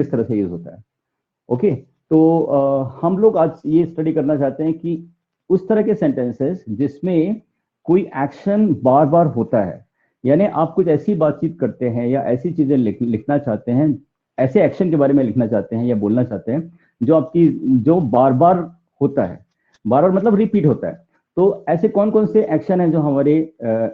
इस तरह से यूज होता है। ओके, तो हम लोग आज ये स्टडी करना चाहते हैं कि उस तरह के सेंटेंसेस जिसमें कोई एक्शन बार बार होता है, यानी आप कुछ ऐसी बातचीत करते हैं या ऐसी चीजें लिखना चाहते हैं, ऐसे एक्शन के बारे में लिखना चाहते हैं या बोलना चाहते हैं जो आपकी जो बार बार होता है, बार बार मतलब रिपीट होता है। तो ऐसे कौन कौन से एक्शन हैं जो हमारे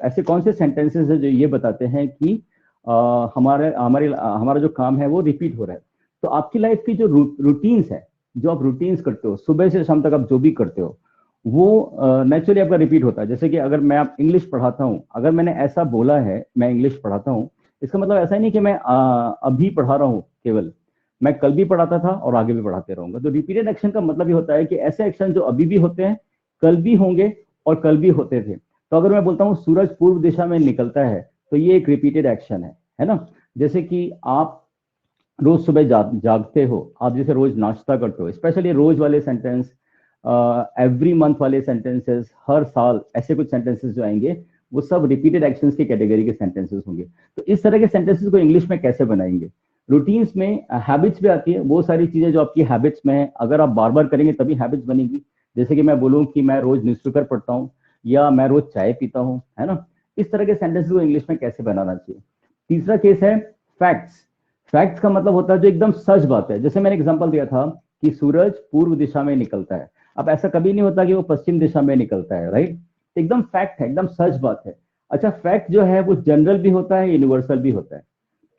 ऐसे कौन से सेंटेंसेस हैं जो ये बताते हैं कि हमारे हमारे हमारा जो काम है वो रिपीट हो रहा है। तो आपकी लाइफ की जो रूटीन्स है, जो आप रूटीन्स करते हो सुबह से शाम तक आप जो भी करते हो, वो नेचुरली आपका रिपीट होता है। जैसे कि अगर मैं आप इंग्लिश पढ़ाता हूँ, अगर मैंने ऐसा बोला है मैं इंग्लिश पढ़ाता हूँ, इसका मतलब ऐसा ही नहीं कि मैं अभी पढ़ा रहा हूँ केवल, मैं कल भी पढ़ाता था और आगे भी पढ़ाते रहूंगा। तो रिपीटेड एक्शन का मतलब ये होता है कि ऐसे एक्शन जो अभी भी होते हैं, कल भी होंगे और कल भी होते थे। तो अगर मैं बोलता हूँ सूरज पूर्व दिशा में निकलता है, तो ये एक रिपीटेड एक्शन है ना। जैसे कि आप रोज सुबह जागते हो, आप जैसे रोज नाश्ता करते हो, स्पेशली रोज वाले सेंटेंस, एवरी मंथ वाले सेंटेंसेस, हर साल ऐसे कुछ सेंटेंसेस जो आएंगे वो सब रिपीटेड एक्शंस की कैटेगरी के सेंटेंसेस होंगे। तो इस तरह के सेंटेंसेस को इंग्लिश में कैसे बनाएंगे? रूटीन्स में हैबिट्स भी आती है, वो सारी चीजें जो आपकी हैबिट्स में है, अगर आप बार बार करेंगे तभी हैबिट्स बनेगी। जैसे कि मैं बोलूँ कि मैं रोज न्यूज़पेपर पढ़ता हूँ या मैं रोज चाय पीता हूँ, है ना। इस तरह के सेंटेंसेस को इंग्लिश में कैसे बनाना चाहिए। तीसरा केस है फैक्ट्स। फैक्ट्स का मतलब होता है जो एकदम सच बात है। जैसे मैंने एग्जांपल दिया था कि सूरज पूर्व दिशा में निकलता है, अब ऐसा कभी नहीं होता कि वो पश्चिम दिशा में निकलता है, राइट। एकदम फैक्ट है, एकदम सच बात है। अच्छा, फैक्ट जो है वो जनरल भी होता है, यूनिवर्सल भी होता है,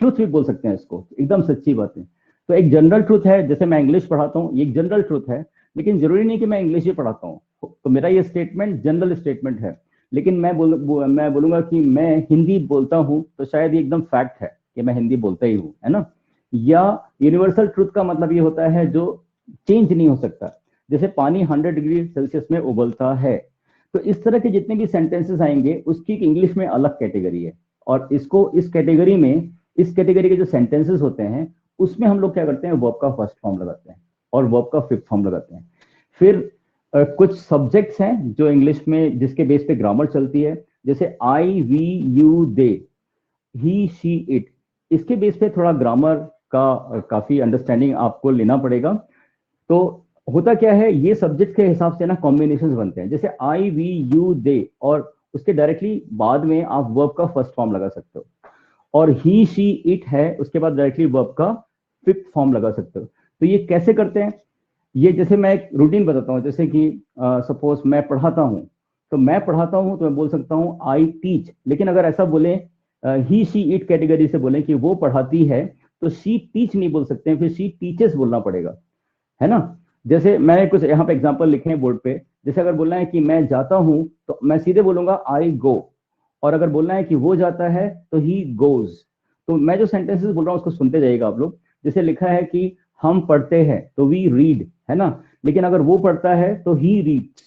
ट्रूथ भी बोल सकते हैं इसको, एकदम सच्ची बात है। तो एक जनरल ट्रूथ है, जैसे मैं इंग्लिश पढ़ाता हूँ, ये एक जनरल ट्रूथ है, लेकिन जरूरी नहीं कि मैं इंग्लिश ही पढ़ाता हूँ। तो मेरा ये स्टेटमेंट जनरल स्टेटमेंट है, लेकिन मैं बोलूंगा कि मैं हिंदी बोलता हूँ, तो शायद ये एकदम फैक्ट है कि मैं हिंदी बोलता ही हूँ, है ना। या यूनिवर्सल ट्रूथ का मतलब ये होता है जो चेंज नहीं हो सकता, जैसे पानी 100 डिग्री सेल्सियस में उबलता है। तो इस तरह के जितने भी सेंटेंसेस आएंगे उसकी इंग्लिश में अलग कैटेगरी है। और इसको इस कैटेगरी के जो सेंटेंसेस होते हैं उसमें हम लोग क्या करते हैं, वर्ब का फर्स्ट फॉर्म लगाते हैं और वर्ब का फिफ्थ फॉर्म लगाते हैं। फिर कुछ सब्जेक्ट्स हैं जो इंग्लिश में जिसके बेस पे ग्रामर चलती है, जैसे I we you they, he she it. इसके बेस पे थोड़ा ग्रामर का काफी अंडरस्टैंडिंग आपको लेना पड़ेगा। तो होता क्या है, ये सब्जेक्ट के हिसाब से ना कॉम्बिनेशन बनते हैं। जैसे आई वी यू दे और उसके डायरेक्टली बाद में आप वर्ब का फर्स्ट फॉर्म लगा सकते हो, और ही शी इट है उसके बाद डायरेक्टली वर्ब का फिफ्थ फॉर्म लगा सकते हो। तो ये कैसे करते हैं, ये जैसे मैं एक रूटीन बताता हूँ। जैसे कि सपोज मैं पढ़ाता हूँ, तो मैं पढ़ाता हूँ तो मैं बोल सकता हूँ आई टीच। लेकिन अगर ऐसा बोले ही शी इट कैटेगरी से बोले कि वो पढ़ाती है, तो शी टीच नहीं बोल सकते हैं, फिर शी टीचेस बोलना पड़ेगा, है ना। जैसे मैंने कुछ यहाँ पे एग्जांपल लिखे हैं बोर्ड पे। जैसे अगर बोलना है कि मैं जाता हूं, तो मैं सीधे बोलूंगा आई गो। और अगर बोलना है कि वो जाता है तो ही गोज। तो मैं जो सेंटेंसेस बोल रहा हूँ उसको सुनते जाइएगा आप लोग। जैसे लिखा है कि हम पढ़ते हैं तो वी रीड, है ना। लेकिन अगर वो पढ़ता है तो ही रीड्स।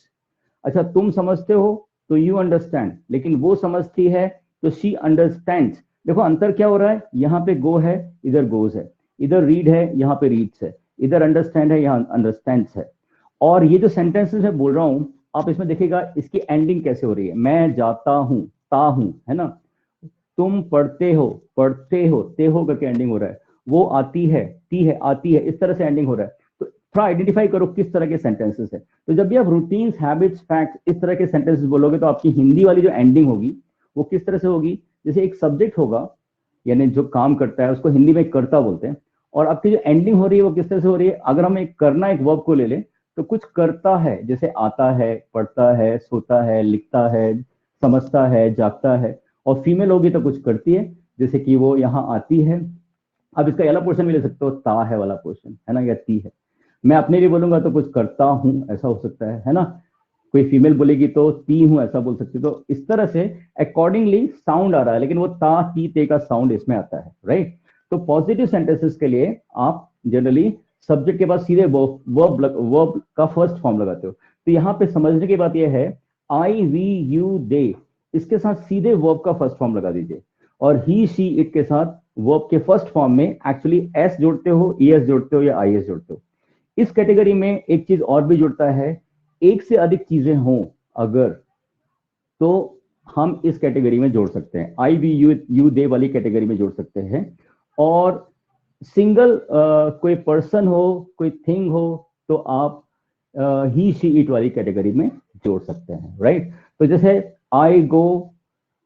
अच्छा, तुम समझते हो तो यू अंडरस्टैंड, लेकिन वो समझती है तो शी अंडरस्टैंड्स। देखो अंतर क्या हो रहा है, यहाँ पे गो है, इधर गोज है, इधर रीड है, यहाँ पे रीड्स है, इधर अंडरस्टैंड है, यहाँ अंडरस्टैंड्स है। और ये जो सेंटेंसेस मैं बोल रहा हूं, आप इसमें देखिएगा इसकी एंडिंग कैसे हो रही है। मैं जाता हूं, ता हूं, है ना। तुम पढ़ते हो, ते हो करके एंडिंग हो रहा है। वो आती है, ती है, आती है, इस तरह से एंडिंग हो रहा है। तो थोड़ा आइडेंटिफाई करो किस तरह के सेंटेंसेस है। तो जब भी आप रूटीन्स, हैबिट्स, फैक्ट्स इस तरह के सेंटेंसेस बोलोगे, तो आपकी हिंदी वाली जो एंडिंग होगी वो किस तरह से होगी। जैसे एक सब्जेक्ट होगा, यानी जो काम करता है उसको हिंदी में कर्ता बोलते हैं, और आपकी जो एंडिंग हो रही है वो किस तरह से हो रही है। अगर हम एक करना एक वर्ब को ले लें, तो कुछ करता है, जैसे आता है, पढ़ता है, सोता है, लिखता है, समझता है, जागता है। और फीमेल होगी तो कुछ करती है, जैसे कि वो यहाँ आती है। अब इसका वाला पोर्शन भी ले सकते हो, ता है वाला पोर्शन, है ना, या ती है। मैं अपने लिए बोलूंगा तो कुछ करता हूं, ऐसा हो सकता है ना। कोई फीमेल बोलेगी तो ती हूं, ऐसा बोल सकती। तो इस तरह से अकॉर्डिंगली साउंड आ रहा है, लेकिन वो ता ती ते का साउंड इसमें आता है, राइट। तो पॉजिटिव सेंटेंसेस के लिए आप जनरली सब्जेक्ट के बाद सीधे वर्ब का फर्स्ट फॉर्म लगाते हो। तो यहाँ पे समझने की बात यह है, आई वी यू दे, इसके साथ सीधे वर्ब का फर्स्ट फॉर्म लगा दीजिए। और ही शी इट के साथ वर्ब के फर्स्ट फॉर्म में एक्चुअली एस जोड़ते हो, ई एस जोड़ते हो या आई एस जोड़ते हो। इस कैटेगरी में एक चीज और भी जुड़ता है, एक से अधिक चीजें हों अगर, तो हम इस कैटेगरी में जोड़ सकते हैं, आई वी यू यू दे वाली कैटेगरी में जोड़ सकते हैं। और सिंगल कोई पर्सन हो, कोई थिंग हो, तो आप ही शी इट वाली कैटेगरी में जोड़ सकते हैं, राइट। तो जैसे I go,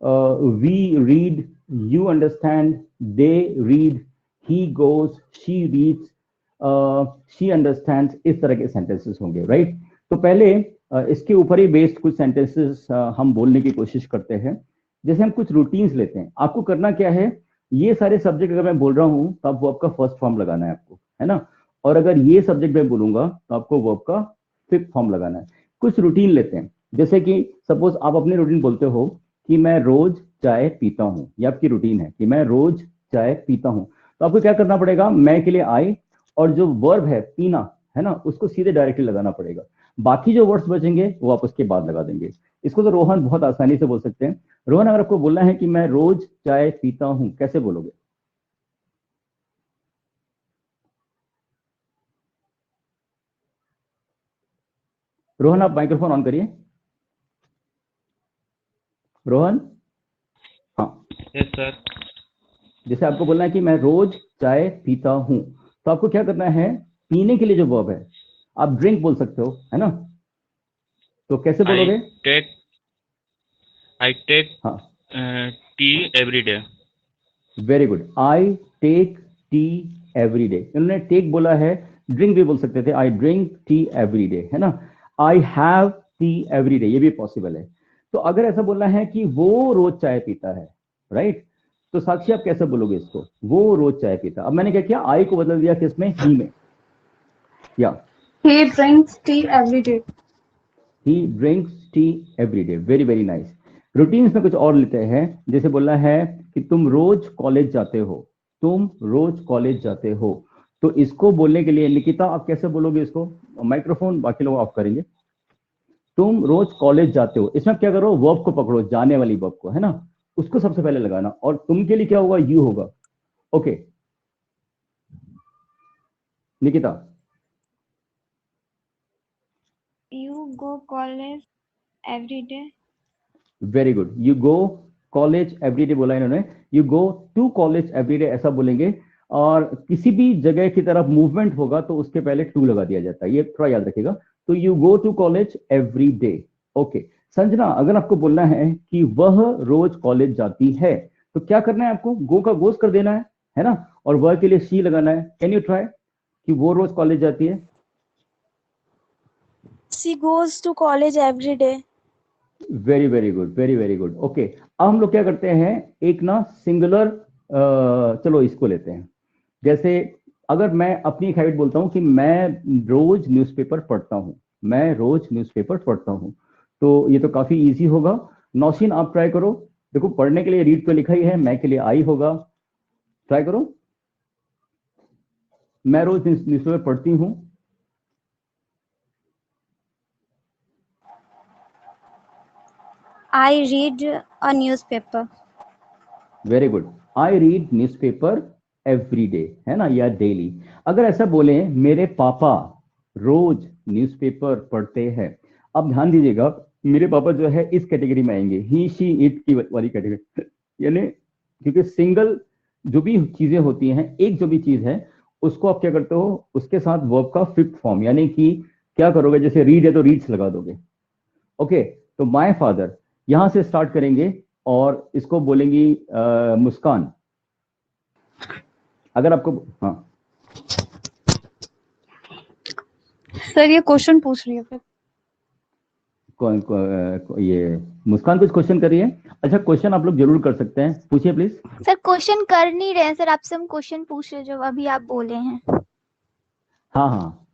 we read, you understand, they read, he goes, she reads, she understands, इस तरह के सेंटेंसेस होंगे, राइट। तो पहले इसके ऊपर ही बेस्ड कुछ सेंटेंसेस हम बोलने की कोशिश करते हैं। जैसे हम कुछ रूटीन्स लेते हैं, आपको करना क्या है, ये सारे सब्जेक्ट अगर मैं बोल रहा हूं तो आप वर्ब का फर्स्ट फॉर्म लगाना है आपको, है ना। और अगर ये सब्जेक्ट मैं बोलूंगा तो आपको वर्ब का फिफ्थ फॉर्म लगाना है। कुछ रूटीन लेते हैं, जैसे कि सपोज आप अपनी रूटीन बोलते हो कि मैं रोज चाय पीता हूं, ये आपकी रूटीन है कि मैं रोज चाय पीता हूं। तो आपको क्या करना पड़ेगा, मैं के लिए आई, और जो वर्ब है पीना, है ना, उसको सीधे डायरेक्टली लगाना पड़ेगा। बाकी जो वर्ड्स बचेंगे वो आप उसके बाद लगा देंगे। इसको तो रोहन बहुत आसानी से बोल सकते हैं। रोहन, अगर आपको बोलना है कि मैं रोज चाय पीता हूं, कैसे बोलोगे? रोहन, आप माइक्रोफोन ऑन करिए। रोहन, हाँ। Yes sir. जैसे आपको बोलना है कि मैं रोज चाय पीता हूं, तो आपको क्या करना है, पीने के लिए जो वर्ब है, आप ड्रिंक बोल सकते हो, है ना। तो कैसे आई बोलोगे? टेक आई टेक हाँ, tea every day. Very good. I take tea every day, इन्होंने टेक बोला है, ड्रिंक भी बोल सकते थे, I drink tea every day, है ना। I have tea every day, ये भी पॉसिबल है। तो अगर ऐसा बोलना है कि वो रोज चाय पीता है, राइट, तो साक्षी आप कैसे बोलोगे इसको, वो रोज चाय पीता। अब मैंने क्या किया, आई को बदल दिया किसमें, ही में, या He drinks tea every day. He drinks T every day, very very nice. Routines में कुछ और लेते हैं, जैसे बोलना है कि तुम रोज कॉलेज जाते हो, तुम रोज कॉलेज जाते हो। तो इसको बोलने के लिए निकिता आप कैसे बोलोगे इसको, माइक्रोफोन बाकी लोग ऑफ करेंगे। तुम रोज कॉलेज जाते हो, इसमें क्या करो, वर्ब को पकड़ो, जाने वाली वर्ब को, है ना, उसको सबसे पहले लगाना, और तुम के लिए क्या होगा, यू होगा। Okay Nikita. You go college every day. Very good, you go college everyday बोला इन्होंने, you go to college everyday ऐसा बोलेंगे। और किसी भी जगह की तरफ मूवमेंट होगा तो उसके पहले टू लगा दिया जाता है, ये थोड़ा याद रखिएगा। तो you go to college every day. Okay Sanjana, अगर आपको बोलना है कि वह रोज कॉलेज जाती है, तो क्या करना है आपको, गो का गोस कर देना है ना, और वह के लिए शी लगाना है। कैन यू ट्राई कि वो रोज कॉलेज जाती है? She goes to college every day. Very very good, very very good. Okay, अब हम लोग क्या करते हैं, एक ना सिंगुलर, चलो इसको लेते हैं। जैसे अगर मैं अपनी एक हैबिट बोलता हूं कि मैं रोज न्यूज़पेपर पढ़ता हूं, मैं रोज न्यूज़पेपर पढ़ता हूं, तो ये तो काफी इजी होगा। नौशीन आप ट्राई करो, देखो पढ़ने के लिए रीड तो लिखा ही है, मैं के लिए आई होगा, ट्राई करो। मैं रोज न्यूज़पेपर पढ़ती हूं। I read a newspaper. Very good, I read newspaper every day, है ना, या डेली। अगर ऐसा बोले मेरे पापा रोज न्यूज़पेपर पढ़ते हैं, अब ध्यान दीजिएगा, मेरे पापा जो है इस कैटेगरी में आएंगे, ही शी इट की वाली कैटेगरी, यानी क्योंकि सिंगल जो भी चीजें होती हैं, एक जो भी चीज है उसको आप क्या करते हो, उसके साथ वर्ब का फिफ्थ फॉर्म, यानी कि क्या करोगे, जैसे रीड है तो रीड्स लगा दोगे। ओके, तो माय फादर, यहां से स्टार्ट करेंगे और इसको बोलेंगी मुस्कान। अगर आपको, हाँ सर ये क्वेश्चन पूछ रही है फिर। ये मुस्कान कुछ क्वेश्चन करिए। अच्छा, क्वेश्चन आप लोग जरूर कर सकते हैं, पूछिए प्लीज। सर क्वेश्चन कर नहीं रहे हैं सर, आपसे हम क्वेश्चन पूछ रहे हैं जो अभी आप बोले हैं। हाँ हाँ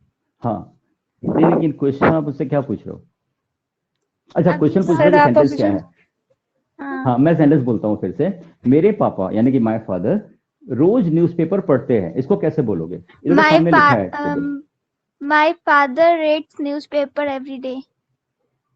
हाँ, नहीं लेकिन क्वेश्चन आप उससे क्या पूछ रहे हो? अच्छा, अभी क्वेश्चन पूछ सर रहे हो कि आप सेंटेंस अभी क्या जो है। हाँ, हाँ, मैं सेंटेंस बोलता हूँ फिर से। मेरे पापा यानी कि माय फादर रोज न्यूज़पेपर पढ़ते हैं, इसको कैसे बोलोगे? इधर तो सामने लिखा है table. My father reads newspaper every day.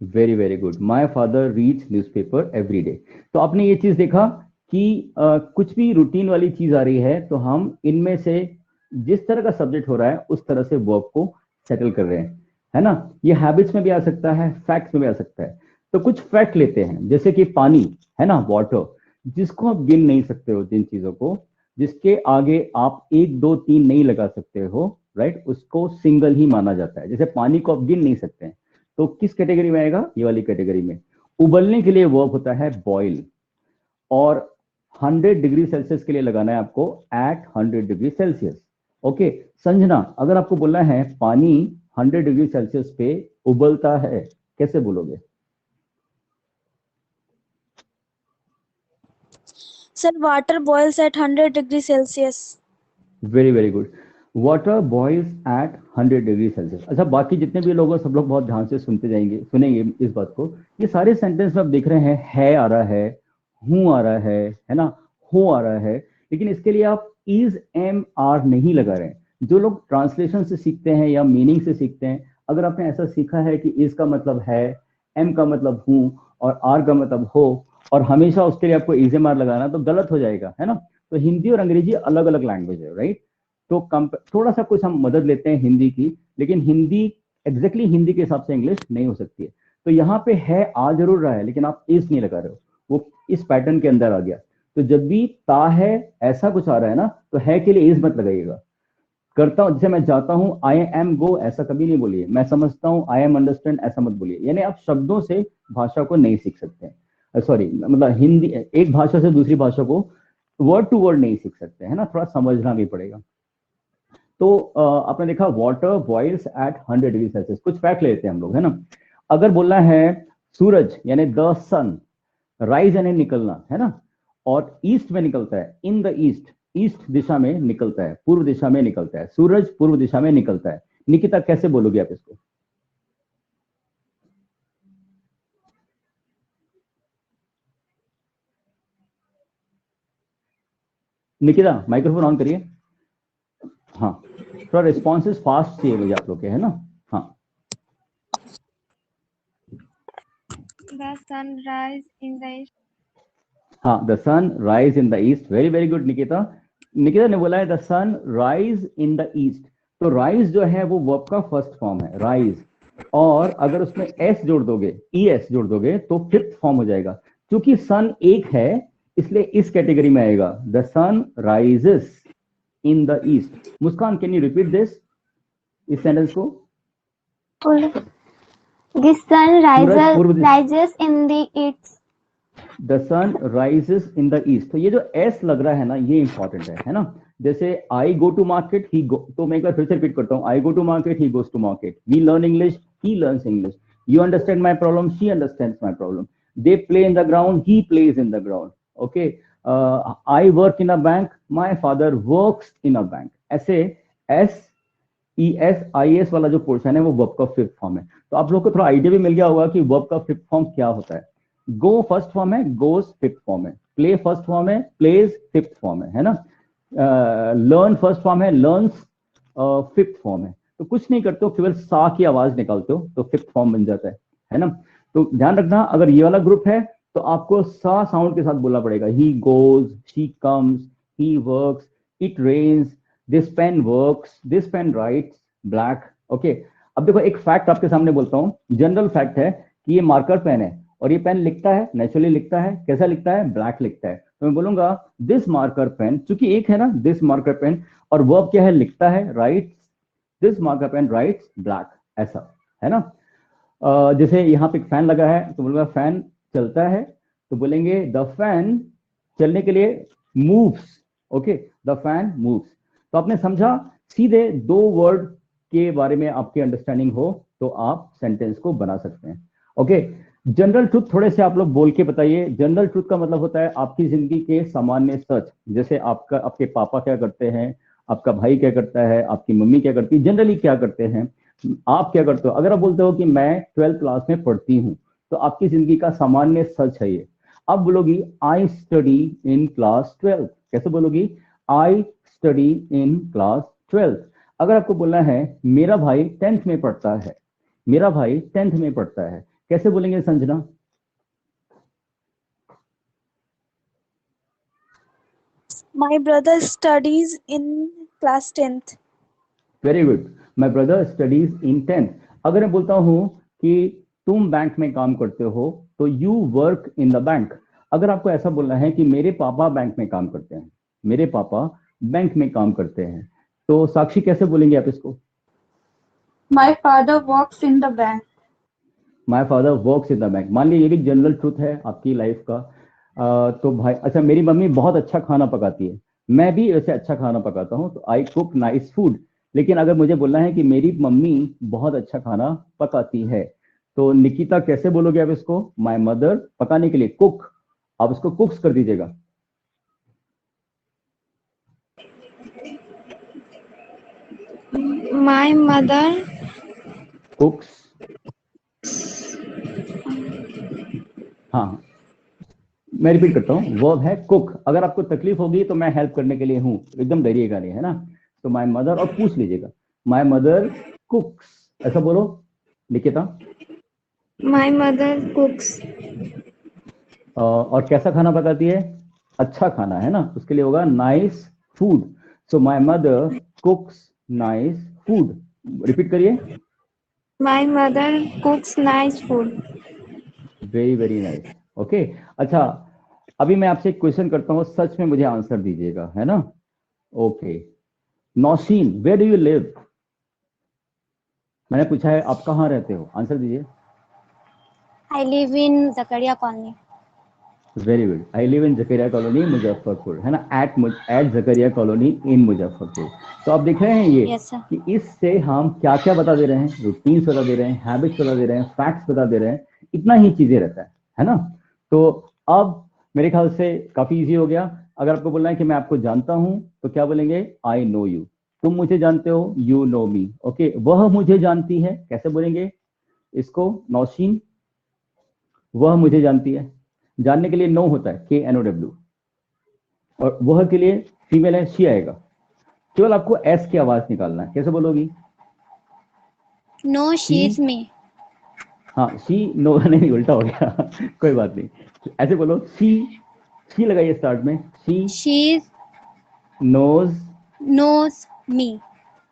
Very very good, my father reads newspaper every day. तो आपने ये चीज देखा कि कुछ भी रूटीन वाली चीज आ रही है तो हम इनमें से जिस तरह का सब्जेक्ट हो रहा है उस तरह से वर्ब को सेटल कर रहे हैं, है ना। ये हैबिट्स में भी आ सकता है, फैक्ट्स में भी आ सकता है। तो कुछ फैक्ट लेते हैं, जैसे कि पानी, है ना, वाटर, जिसको आप गिन नहीं सकते हो जिन चीजों को, जिसके आगे आप 1 2 3 नहीं लगा सकते हो, राइट, उसको सिंगल ही माना जाता है। जैसे पानी को आप गिन नहीं सकते हैं, तो किस कैटेगरी में आएगा? ये वाली कैटेगरी में। उबलने के लिए वर्ब होता है बॉयल, और 100 डिग्री सेल्सियस के लिए लगाना है आपको at 100 degree Celsius. Okay, Sanjana, अगर आपको बोलना है पानी 100 डिग्री सेल्सियस पे उबलता है, कैसे बोलोगे? Sir, water boils at 100 degrees Celsius. Very very good, water boils at 100 degree Celsius. अच्छा, बाकी जितने भी लोग हैं सब लोग बहुत ध्यान से सुनेंगे इस बात को। ये सारे सेंटेंस में आप देख रहे हैं है आ रहा है, हूं आ रहा है ना, हो आ रहा है, लेकिन इसके लिए आप इज एम आर नहीं लगा रहे हैं। जो लोग ट्रांसलेशन से सीखते हैं या मीनिंग से सीखते हैं, अगर आपने ऐसा सीखा है कि इज का मतलब है, एम का मतलब हूं और आर का मतलब हो, और हमेशा उसके लिए आपको इज एम आर लगाना, तो गलत हो जाएगा, है ना। तो हिंदी और अंग्रेजी अलग अलग लैंग्वेज है, राइट। तो थोड़ा सा कुछ हम मदद लेते हैं हिंदी की, लेकिन हिंदी एग्जैक्टली हिंदी के हिसाब से इंग्लिश नहीं हो सकती है। तो यहाँ पे है आ जरूर रहा है, लेकिन आप इज नहीं लगा रहे हो, वो इस पैटर्न के अंदर आ गया। तो जब भी ता है ऐसा कुछ आ रहा है ना, तो है के लिए इज मत लगाइएगा। करता हूं, जैसे मैं जाता हूं, आई एम गो, ऐसा कभी नहीं बोलिए। मैं समझता हूं, आई एम अंडरस्टैंड, ऐसा मत बोलिए। यानी आप शब्दों से भाषा को नहीं सीख सकते हैं, सॉरी, मतलब हिंदी एक भाषा से दूसरी भाषा को वर्ड टू वर्ड नहीं सीख सकते, है ना, थोड़ा समझना भी पड़ेगा। तो आपने देखा water boils at 100 degree Celsius. कुछ फैक्ट लेते हैं हम लोग, है ना। अगर बोलना है सूरज यानी द सन, राइज यानी निकलना, है ना, और ईस्ट में निकलता है, इन द ईस्ट, ईस्ट दिशा में निकलता है, पूर्व दिशा में निकलता है, सूरज पूर्व दिशा में निकलता है। निकिता, कैसे बोलोगे आप इसको? निकिता, माइक्रोफोन ऑन करिए। हाँ, थोड़ा रिस्पॉन्सेस फास्ट चाहिए मुझे आप लोग के, है ना। हाँ, The sun rises in the east. हाँ, the sun rise in the east. Very very good Nikita. Nikita ने बोला है the sun rise in the east. तो राइज जो है वो वर्ब का फर्स्ट फॉर्म है, राइज, और अगर उसमें एस जोड़ दोगे, ई एस जोड़ दोगे, तो फिफ्थ फॉर्म हो जाएगा। क्योंकि सन एक है, इसलिए इस कैटेगरी में आएगा, the sun rises in the east. Muskan, can you repeat this, इस सेंटेंस को? The sun सूरज पूर्व दिशा, rises in the east. The sun rises in the east. तो ये जो एस लग रहा है ना, ये इंपॉर्टेंट है ना। जैसे आई गो टू मार्केट, ही गो, तो मैं एक बार फिर से रिपीट करता हूँ, I go to market, he goes to market. We learn English, he learns English. You understand my problem, she understands my problem. They play in the ground, he plays in the ground. Okay, I work in a bank, my father works in a bank. ऐसे S E S I S वाला जो portion है वो verb का fifth form है। तो आप लोग को थोड़ा आइडिया भी मिल गया होगा कि वर्ब का फिफ्थ फॉर्म क्या होता है। गो फर्स्ट फॉर्म है, गोज फिफ्थ फॉर्म है। प्ले फर्स्ट फॉर्म है, प्लेज फिफ्थ फॉर्म है ना। लर्न फर्स्ट फॉर्म है, लर्न्स फिफ्थ फॉर्म है। तो कुछ नहीं करते हो, केवल सा की आवाज निकालते हो तो फिफ्थ फॉर्म बन जाता है ना। तो ध्यान रखना, अगर ये वाला ग्रुप है तो आपको सा साउंड के साथ बोलना पड़ेगा। He goes, she comes, he works, it rains, this pen works, this pen writes black. Okay, अब देखो एक फैक्ट आपके सामने बोलता हूँ, जनरल फैक्ट है कि ये मार्कर पेन है और ये पेन लिखता है, नेचुरली लिखता है, कैसा लिखता है? ब्लैक लिखता है। तो मैं बोलूंगा दिस मार्कर पेन, चूंकि एक है ना दिस मार्कर पेन, और वर्ब क्या है? लिखता है, writes, this marker pen writes black, ऐसा है ना। जैसे यहाँ पे एक फैन लगा है तो बोलूंगा फैन चलता है, तो बोलेंगे द फैन चलने के लिए moves. Okay, the fan moves. तो आपने समझा, सीधे दो वर्ड के बारे में आपकी अंडरस्टैंडिंग हो तो आप सेंटेंस को बना सकते हैं। ओके, जनरल ट्रूथ थोड़े से आप लोग बोल के बताइए। जनरल ट्रूथ का मतलब होता है आपकी जिंदगी के सामान्य सच। जैसे आपके पापा क्या करते हैं, आपका भाई क्या करता है, आपकी मम्मी क्या करती है, जनरली क्या करते हैं, आप क्या करते हो। अगर आप बोलते हो कि मैं 12th क्लास में पढ़ती हूँ, तो आपकी जिंदगी का सामान्य सच है ये। अब बोलोगी आई स्टडी इन क्लास 12। कैसे बोलोगी? I study in class 12। अगर आपको बोलना है मेरा भाई 10th में पढ़ता है, मेरा भाई 10th में पढ़ता है, कैसे बोलेंगे Sanjana? My brother studies in class 10th. Very good, my brother studies in 10th। अगर मैं बोलता हूं कि तुम बैंक में काम करते हो, तो you work in the bank. अगर आपको ऐसा बोलना है कि मेरे पापा बैंक में काम करते हैं, मेरे पापा बैंक में काम करते हैं। तो साक्षी कैसे बोलेंगे आप इसको? My father works in the bank. My father works in the bank. मान लीजिए ये भी जनरल ट्रूथ है आपकी लाइफ का। तो भाई अच्छा, मेरी मम्मी बहुत अच्छा खाना पकाती है, मैं भी वैसे अच्छा खाना पकाता हूँ, तो आई कुक नाइस फूड। लेकिन अगर मुझे बोलना है कि मेरी मम्मी बहुत अच्छा खाना पकाती है, तो निकिता कैसे बोलोगे आप इसको? माई मदर, पकाने के लिए कुक, आप इसको कुक्स कर दीजिएगा। My mother कुक्स, हाँ मैं रिपीट करता हूँ, वर्ब है कुक। अगर आपको तकलीफ होगी तो मैं हेल्प करने के लिए हूँ, एकदम डरिएगा नहीं, है ना। तो माय मदर, और पूछ लीजिएगा माय मदर कुक्स, ऐसा बोलो निकिता। my mother cooks और कैसा खाना पकाती है? अच्छा खाना, है ना, उसके लिए होगा nice food. So my mother कुक्स nice food. Repeat करिए। my mother cooks nice food. Very very nice. Okay, अच्छा अभी मैं आपसे एक क्वेश्चन करता हूँ, सच में मुझे आंसर दीजिएगा, है ना। Okay, Naushin, where do you live? मैंने पूछा है आप कहाँ रहते हो, आंसर दीजिए। I live in Zakaria Colony. Very good, I live in Zakaria Colony Muzaffarpur, है ना, at Zakaria Colony in Muzaffarpur. तो आप देख रहे हैं ये Yes, sir. कि इससे हम क्या क्या बता दे रहे हैं, रूटीन्स बता दे रहे हैं, हैबिट्स बता दे रहे हैं, फैक्ट्स बता दे रहे हैं, इतना ही चीजें रहता है ना। तो अब मेरे ख्याल से काफी इजी हो गया। अगर आपको बोलना है कि मैं आपको जानता हूं तो क्या बोलेंगे? I know you. तुम मुझे जानते हो, यू नो मी। ओके, वह मुझे जानती है, कैसे बोलेंगे इसको नौशीन? वह मुझे जानती है। जानने के लिए नो होता है, KNOW, और वह के लिए फीमेल है, शी आएगा। केवल आपको एस की आवाज निकालना है, कैसे बोलोगी? No, she is me. हाँ, शी नो नहीं, उल्टा हो गया कोई बात नहीं, ऐसे बोलो शी लगाइए स्टार्ट में, she She knows knows me.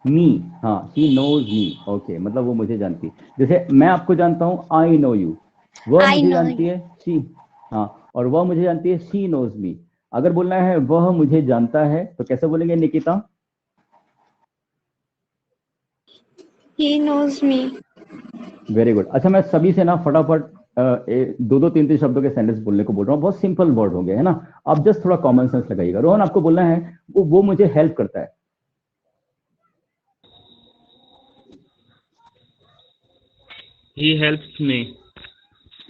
Me. हाँ, शी नोज मी। ओके, मतलब वो मुझे जानती है। जैसे मैं आपको जानता हूँ, आई नो यू, वह I मुझे know जानती you. है, शी। हाँ, और वह मुझे जानती है, शी नोज मी। अगर बोलना है वह मुझे जानता है तो कैसे बोलेंगे Nikita? he knows me. Very good. अच्छा, मैं सभी से ना फटाफट दो दो तीन तीन शब्दों के सेंटेंस बोलने को बोल रहा हूँ, बहुत सिंपल वर्ड होंगे, है ना। आप जस्ट थोड़ा कॉमन सेंस लगाइएगा। रोहन, आपको बोलना है वो मुझे हेल्प करता है। he helps me.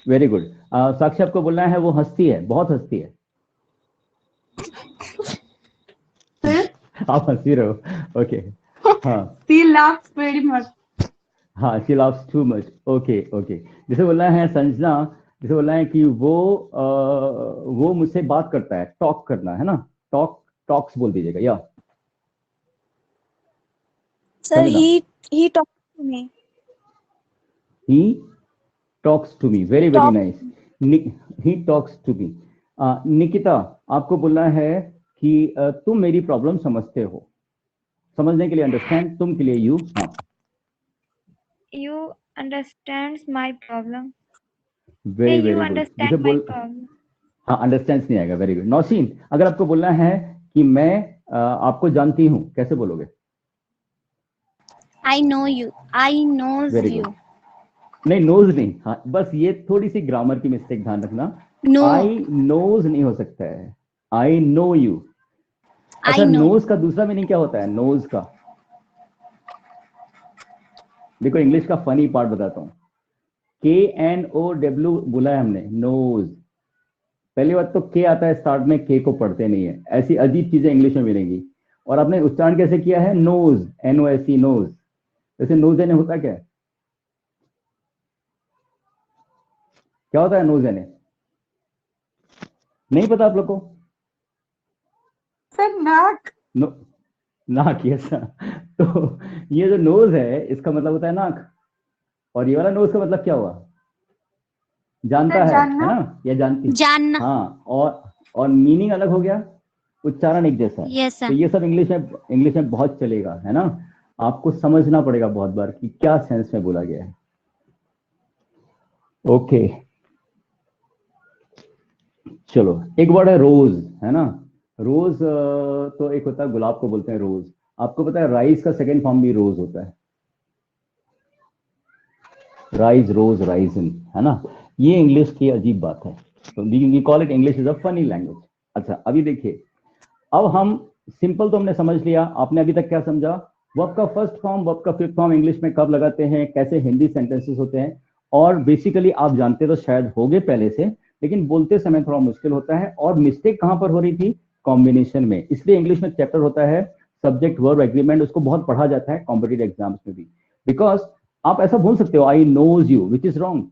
Very good. Sakshi, आपको बोलना है वो हंसती है, बहुत हंसती है। आप हंसी रहे हो, ओके। हाँ She laughs very much. हाँ, she laughs too much. Okay okay. जैसे बोलना है संजना, जैसे बोलना है कि वो मुझसे बात करता है, टॉक करना, है ना, टॉक्स बोल दीजिएगा, या Sir, Sanjana. he talks to me. He talks to me, very very Talk. Nice. He talks to me. Nikita, आपको बोलना है कि तुम मेरी प्रॉब्लम समझते हो। समझने के लिए अंडरस्टैंड, तुम के लिए यू। हाँ, You understands my problem. Very You very good. जैसे understand my बोल, problem. हाँ अंडरस्टैंड नहीं आएगा, वेरी गुड। नौशीन, अगर आपको बोलना है कि मैं आपको जानती हूँ, कैसे बोलोगे? I know you. I knows very you. Good. नहीं, नोज नहीं, हाँ बस ये थोड़ी सी ग्रामर की मिस्टेक ध्यान रखना। No, आई नोज नहीं हो सकता है, आई नो यू। अच्छा, I know नोज you. का दूसरा मीनिंग क्या होता है, नोज का? देखो इंग्लिश का फनी पार्ट बताता हूँ। KNOW बोला है हमने, नोज। पहली बात तो के आता है स्टार्ट में, के को पढ़ते नहीं है, ऐसी अजीब चीजें इंग्लिश में मिलेंगी। और आपने उच्चारण कैसे किया है, नोज, NOSE, नोज। वैसे नोज एने होता क्या है? क्या होता है नोज एने? नहीं पता आप लोग को? Sir, naak. नो, नाक, यस। तो ये जो नोज है इसका मतलब होता है नाक, और ये वाला नोज का मतलब क्या हुआ? जानता है जानना। ना, या जानती? जानना. हाँ, और मीनिंग अलग हो गया, उच्चारण एक जैसा है। Yes, sir. तो ये सब इंग्लिश में बहुत चलेगा, है ना। आपको समझना पड़ेगा बहुत बार कि क्या सेंस में बोला गया है। ओके, चलो, एक वर्ड है रोज, है ना। रोज तो एक होता है, गुलाब को बोलते हैं रोज। आपको पता है राइस का सेकंड फॉर्म भी रोज होता है, राइज, रोज, राइजन, है ना। ये इंग्लिश की अजीब बात है, तो we call it, English is a funny language. अच्छा, अभी देखिए, अब हम सिंपल तो हमने समझ लिया। आपने अभी तक क्या समझा? वर्ब का फर्स्ट फॉर्म, वर्ब का फिफ्थ फॉर्म इंग्लिश में कब लगाते हैं, कैसे हिंदी सेंटेंसेस होते हैं, और बेसिकली आप जानते तो शायद होगे पहले से, लेकिन बोलते समय थोड़ा मुश्किल होता है। और मिस्टेक कहां पर हो रही थी? कॉम्बिनेशन में। इसलिए इंग्लिश में चैप्टर होता है सब्जेक्ट वर्ब एग्रीमेंट, उसको बहुत पढ़ा जाता है कॉम्पिटिटिव एग्जाम्स में भी। बिकॉज आप ऐसा बोल सकते हो, I knows you, which is wrong.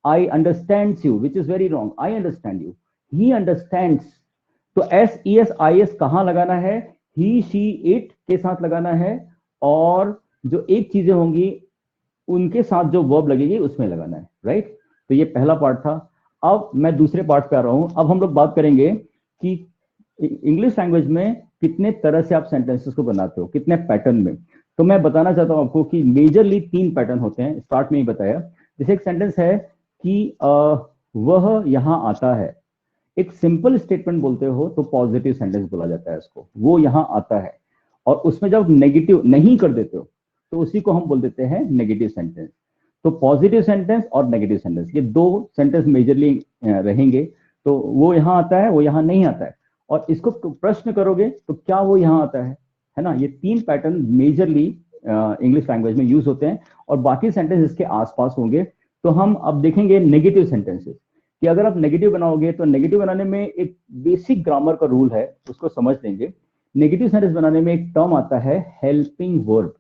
I understands you, which is very wrong. I understand you, he understands. तो S E S I S कहां लगाना है? ही, शी, इट के साथ लगाना है, और जो एक चीजें होंगी उनके साथ जो वर्ब लगेगी उसमें लगाना है, राइट। तो ये पहला पार्ट था। अब मैं दूसरे पार्ट पे आ रहा हूं। अब हम लोग बात करेंगे कि इंग्लिश लैंग्वेज में कितने तरह से आप सेंटेंसेस को बनाते हो, कितने पैटर्न में। तो मैं बताना चाहता हूं आपको कि मेजरली 3 पैटर्न होते हैं, स्टार्ट में ही बताया। जैसे एक सेंटेंस है कि वह यहां आता है। एक सिंपल स्टेटमेंट बोलते हो तो पॉजिटिव सेंटेंस बोला जाता है उसको, वो यहां आता है। और उसमें जब नेगेटिव नहीं कर देते हो तो उसी को हम बोल देते हैं नेगेटिव सेंटेंस। तो पॉजिटिव सेंटेंस और नेगेटिव सेंटेंस, ये 2 सेंटेंस मेजरली रहेंगे। तो वो यहां आता है, वो यहां नहीं आता है। और इसको प्रश्न करोगे तो क्या वो यहां आता है ना। ये 3 पैटर्न मेजरली इंग्लिश लैंग्वेज में यूज होते हैं, और बाकी सेंटेंस इसके आसपास होंगे। तो हम अब देखेंगे नेगेटिव सेंटेंसेस, कि अगर आप नेगेटिव बनाओगे तो नेगेटिव बनाने में एक बेसिक ग्रामर का रूल है, उसको समझ लेंगे। नेगेटिव सेंटेंस बनाने में एक टर्म आता है हेल्पिंग वर्ब।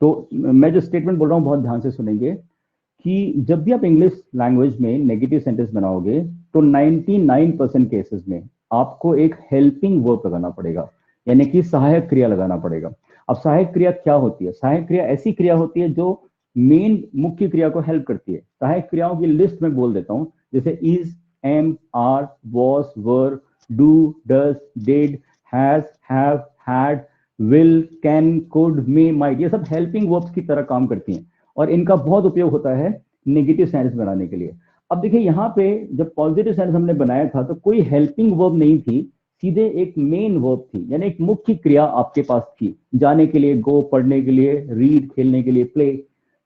तो मैं जो स्टेटमेंट बोल रहा हूं बहुत ध्यान से सुनेंगे, कि जब भी आप इंग्लिश लैंग्वेज में नेगेटिव सेंटेंस बनाओगे तो 99% केसेस में आपको एक हेल्पिंग वर्ब लगाना पड़ेगा, यानी कि सहायक क्रिया लगाना पड़ेगा। अब सहायक क्रिया क्या होती है? सहायक क्रिया ऐसी क्रिया होती है जो मेन मुख्य क्रिया को हेल्प करती है। सहायक क्रियाओं की लिस्ट में बोल देता हूं, जैसे is, am, are, was, were, do, does, did, has, have, had, will, can, could, may, might, ये सब हेल्पिंग वर्ब्स की तरह काम करती हैं, और इनका बहुत उपयोग होता है नेगेटिव सेंटेंस बनाने के लिए। अब देखिए, यहाँ पे जब पॉजिटिव सेंटेंस हमने बनाया था तो कोई हेल्पिंग वर्ब नहीं थी, सीधे एक मेन वर्ब थी, यानी एक मुख्य क्रिया आपके पास थी, जाने के लिए, गो, पढ़ने के लिए, रीड, खेलने के लिए, प्ले।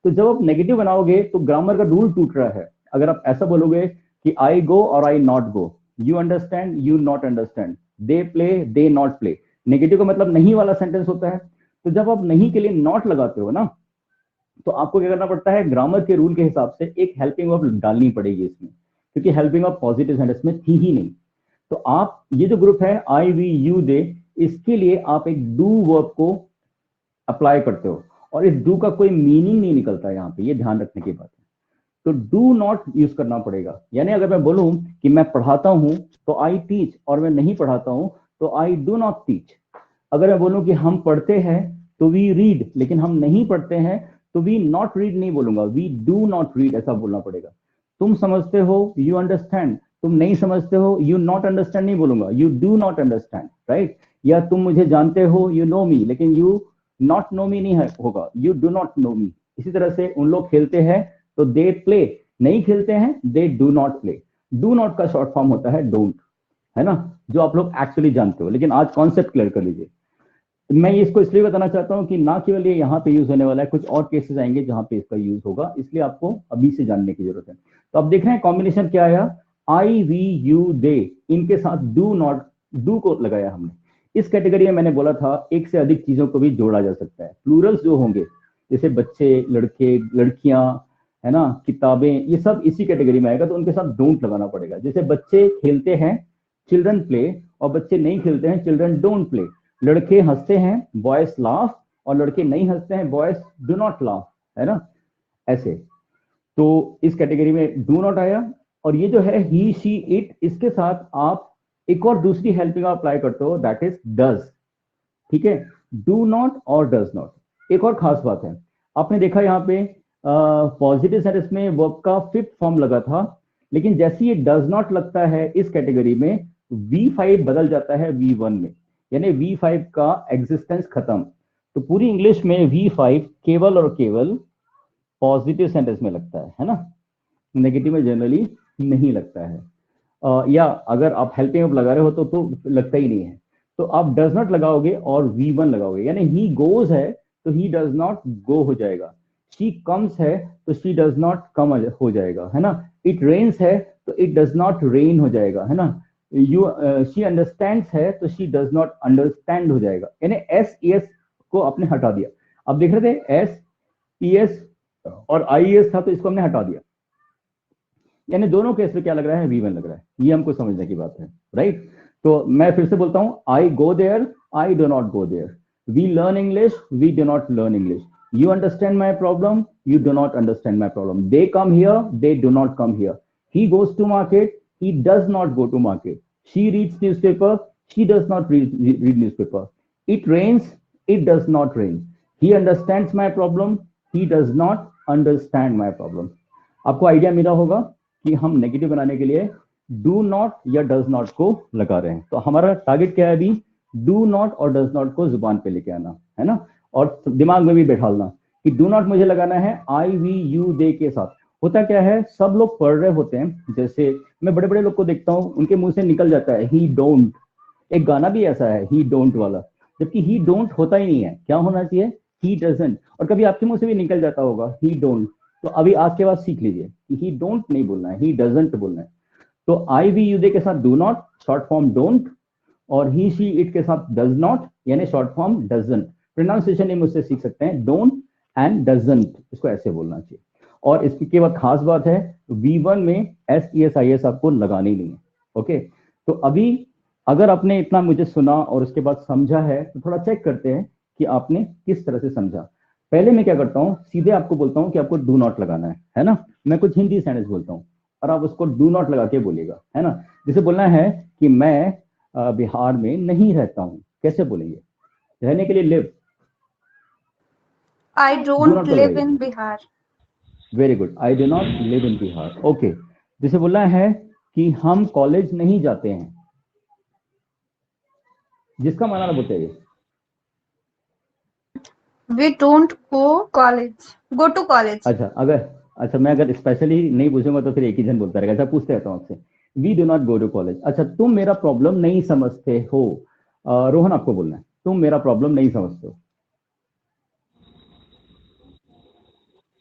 तो जब आप नेगेटिव बनाओगे तो ग्रामर का रूल टूट रहा है। अगर आप ऐसा बोलोगे कि आई गो और I not go, you understand, you not understand, they play, they not play, negative का मतलब नहीं वाला सेंटेंस होता है। तो जब आप नहीं के लिए नॉट लगाते हो ना, तो आपको क्या करना पड़ता है? ग्रामर के रूल के हिसाब से एक हेल्पिंग वर्ब डालनी पड़ेगी इसमें, क्योंकि हेल्पिंग वर्ब पॉजिटिव सेंटेंस में थी ही नहीं। तो आप ये जो ग्रुप है आई, वी, यू, दे, इसके लिए आप एक डू वर्ब को अप्लाई करते हो, और इस डू का कोई मीनिंग नहीं निकलता यहाँ पे, ये ध्यान रखने की बात है। तो डू नॉट यूज करना पड़ेगा। यानी अगर मैं बोलूं कि मैं पढ़ाता हूं तो आई टीच, और मैं नहीं पढ़ाता हूं तो आई डू नॉट टीच। अगर मैं बोलूं कि हम पढ़ते हैं तो वी रीड, लेकिन हम नहीं पढ़ते हैं तो वी नॉट रीड नहीं बोलूंगा, वी डू नॉट रीड ऐसा बोलना पड़ेगा। तुम समझते हो, यू अंडरस्टैंड, तुम नहीं समझते हो, यू नॉट अंडरस्टैंड नहीं बोलूंगा, you do not understand, right. या तुम मुझे जानते हो, यू नो मी, लेकिन यू नॉट नो मी नहीं होगा, यू डू नॉट नो मी। इसी तरह से उन लोग खेलते हैं तो दे प्ले, नहीं खेलते हैं they do not play. Do not का शॉर्ट फॉर्म होता है डोंट, है ना, जो आप लोग एक्चुअली जानते हो, लेकिन आज कॉन्सेप्ट क्लियर कर लीजिए। मैं इसको इसलिए बताना चाहता हूं कि ना केवल ये यहाँ पे यूज होने वाला है, कुछ और केसेस आएंगे जहां पे इसका यूज होगा, इसलिए आपको अभी से जानने की जरूरत है। तो अब देख रहे हैं कॉम्बिनेशन क्या आया, आई, वी, यू, दे, इनके साथ डू नॉट, डू को लगाया हमने। इस कैटेगरी में मैंने बोला था एक से अधिक चीजों को भी जोड़ा जा सकता है। प्लूरल्स जो होंगे, जैसे बच्चे, लड़के, लड़कियां, है ना, किताबें, ये सब इसी कैटेगरी में आएगा, तो उनके साथ डोंट लगाना पड़ेगा। जैसे बच्चे खेलते हैं, चिल्ड्रन प्ले, और बच्चे नहीं खेलते हैं, चिल्ड्रन डोंट प्ले। लड़के हंसते हैं, बॉयज लाफ, और लड़के नहीं हंसते हैं, बॉयज डू नॉट लाफ, है ना, ऐसे। तो इस कैटेगरी में डू नॉट आया। और ये जो है ही, शी, इट, इसके साथ आप एक और दूसरी हेल्पिंग अप्लाई करते हो, दैट इज डज। ठीक है, डू नॉट और डज नॉट। एक और खास बात है, आपने देखा यहाँ पे पॉजिटिव सेंटेंस में वर्ब का फिफ्थ फॉर्म लगा था, लेकिन जैसे ये डज नॉट लगता है इस कैटेगरी में, V5 बदल जाता है V1 में, यानी V5 का एग्जिस्टेंस खत्म। तो पूरी इंग्लिश में V5 केवल और केवल पॉजिटिव सेंटेंस में लगता है ना, नेगेटिव में जनरली नहीं लगता है। या अगर आप हेल्पिंग वर्ब लगा रहे हो तो लगता ही नहीं है, तो आप डज नॉट लगाओगे और V1 लगाओगे, यानी ही गोज है तो ही डज नॉट गो हो जाएगा, शी कम्स है तो शी डज नॉट कम हो जाएगा, है ना, इट रेन्स है तो इट डज नॉट रेन हो जाएगा, है ना, यू शी अंडरस्टैंड्स है तो शी डज नॉट अंडरस्टैंड हो जाएगा, यानी एस एस को आपने हटा दिया। अब देख रहे थे एस ES और IES था तो इसको हमने हटा दिया, यानी दोनों केस में क्या लग रहा है, V1 लग रहा है, ये हमको समझने की बात है, राइट। तो मैं फिर से बोलता हूं, I go there, I do not go there, we learn English, we do not learn English, you understand my problem, you do not understand my problem, they come here, they do not come here, he goes to market, he does not go to market, she reads newspaper, she does not read newspaper, it rains, it does not rain, he understands my problem, he does not understand my problem। आपको idea मिला होगा कि हम negative बनाने के लिए do not या does not को लगा रहे हैं, तो हमारा टारगेट क्या है अभी, डू नॉट और डज नॉट को जुबान पे लेके आना, है ना, और दिमाग में भी बैठालना कि डू नॉट मुझे लगाना है आई वी यू दे के साथ। होता क्या है, सब लोग पढ़ रहे होते हैं, जैसे मैं बड़े बड़े लोग को देखता हूँ, उनके मुंह से निकल जाता है ही डोंट, एक गाना भी ऐसा है ही डोंट वाला, जबकि ही डोंट होता ही नहीं है, क्या होना चाहिए ही डजंट, और कभी आपके मुंह से भी निकल जाता होगा ही डोंट, तो अभी आज के बाद सीख लीजिए कि ही डोंट नहीं बोलना है, ही डजंट बोलना है। तो आई वी यू दे के साथ do not short form don't, और ही शी इट के साथ डज नॉट यानी शॉर्ट फॉर्म डजंट। प्रोनाउंसिएशन ये मुझसे सीख सकते हैं, डोंट एंड डजंट, इसको ऐसे बोलना चाहिए। और इसके बाद खास बात है, V1 में SES आपको लगानी नहीं है, ओके। तो अभी अगर आपने इतना मुझे सुना और उसके बाद समझा है, तो थोड़ा चेक करते हैं कि आपने किस तरह से समझा। पहले मैं क्या करता हूँ, सीधे आपको बोलता हूँ कि आपको डू नॉट लगाना है ना, मैं कुछ हिंदी सेंटेंस बोलता हूँ और आप उसको डू नॉट लगा के बोलिएगा, है ना। जैसे बोलना है कि मैं बिहार में नहीं रहता हूँ, कैसे बोलेंगे, रहने के लिए live, I don't live in Bihar. Very good, I do not live in Bihar, okay. जैसे बोलना है कि हम कॉलेज नहीं जाते हैं, जिसका माना बोलते हैं We don't go to college. अच्छा मैं अगर स्पेशली नहीं पूछूंगा तो फिर एक ही जन बोलता रहेगा, अच्छा पूछते रहता हूँ आपसे, we do not go to college. अच्छा, तुम मेरा प्रॉब्लम नहीं समझते हो, रोहन आपको बोलना है, तुम मेरा प्रॉब्लम नहीं समझते हो।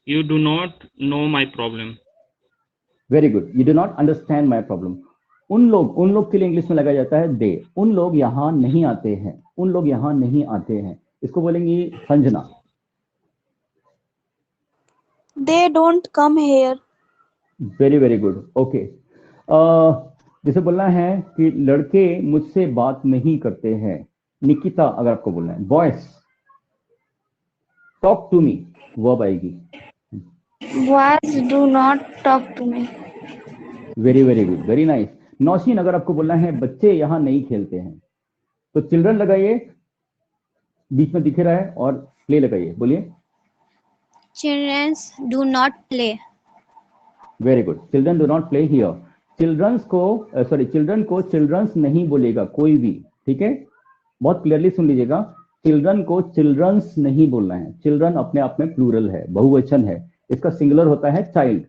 You do not know my problem. Very good, you do not understand my problem. उन लोग के लिए इंग्लिश में लगाया जाता है दे, उन लोग यहाँ नहीं आते हैं, उन लोग यहाँ नहीं आते हैं, इसको बोलेंगे Sanjana. They don't come here. Very very good, okay. जैसे बोलना है कि लड़के मुझसे बात नहीं करते हैं, निकिता अगर आपको बोलना है। Boys talk to me, verb आएगी। Boys do not talk to me. Very very good, very nice. Nausheen अगर आपको बोलना है बच्चे यहाँ नहीं खेलते हैं, तो चिल्ड्रन लगाइए, बीच में दिख रहा है, और प्ले लगाइए, बोलिए। Children do not play. Very good, children do not play here. Childrens को चिल्ड्रंस नहीं बोलेगा कोई भी, ठीक है, बहुत क्लियरली सुन लीजिएगा, चिल्ड्रन को चिल्ड्रंस नहीं बोलना है। चिल्ड्रन अपने आप में प्लूरल है, बहुवचन है, इसका सिंगुलर होता है चाइल्ड।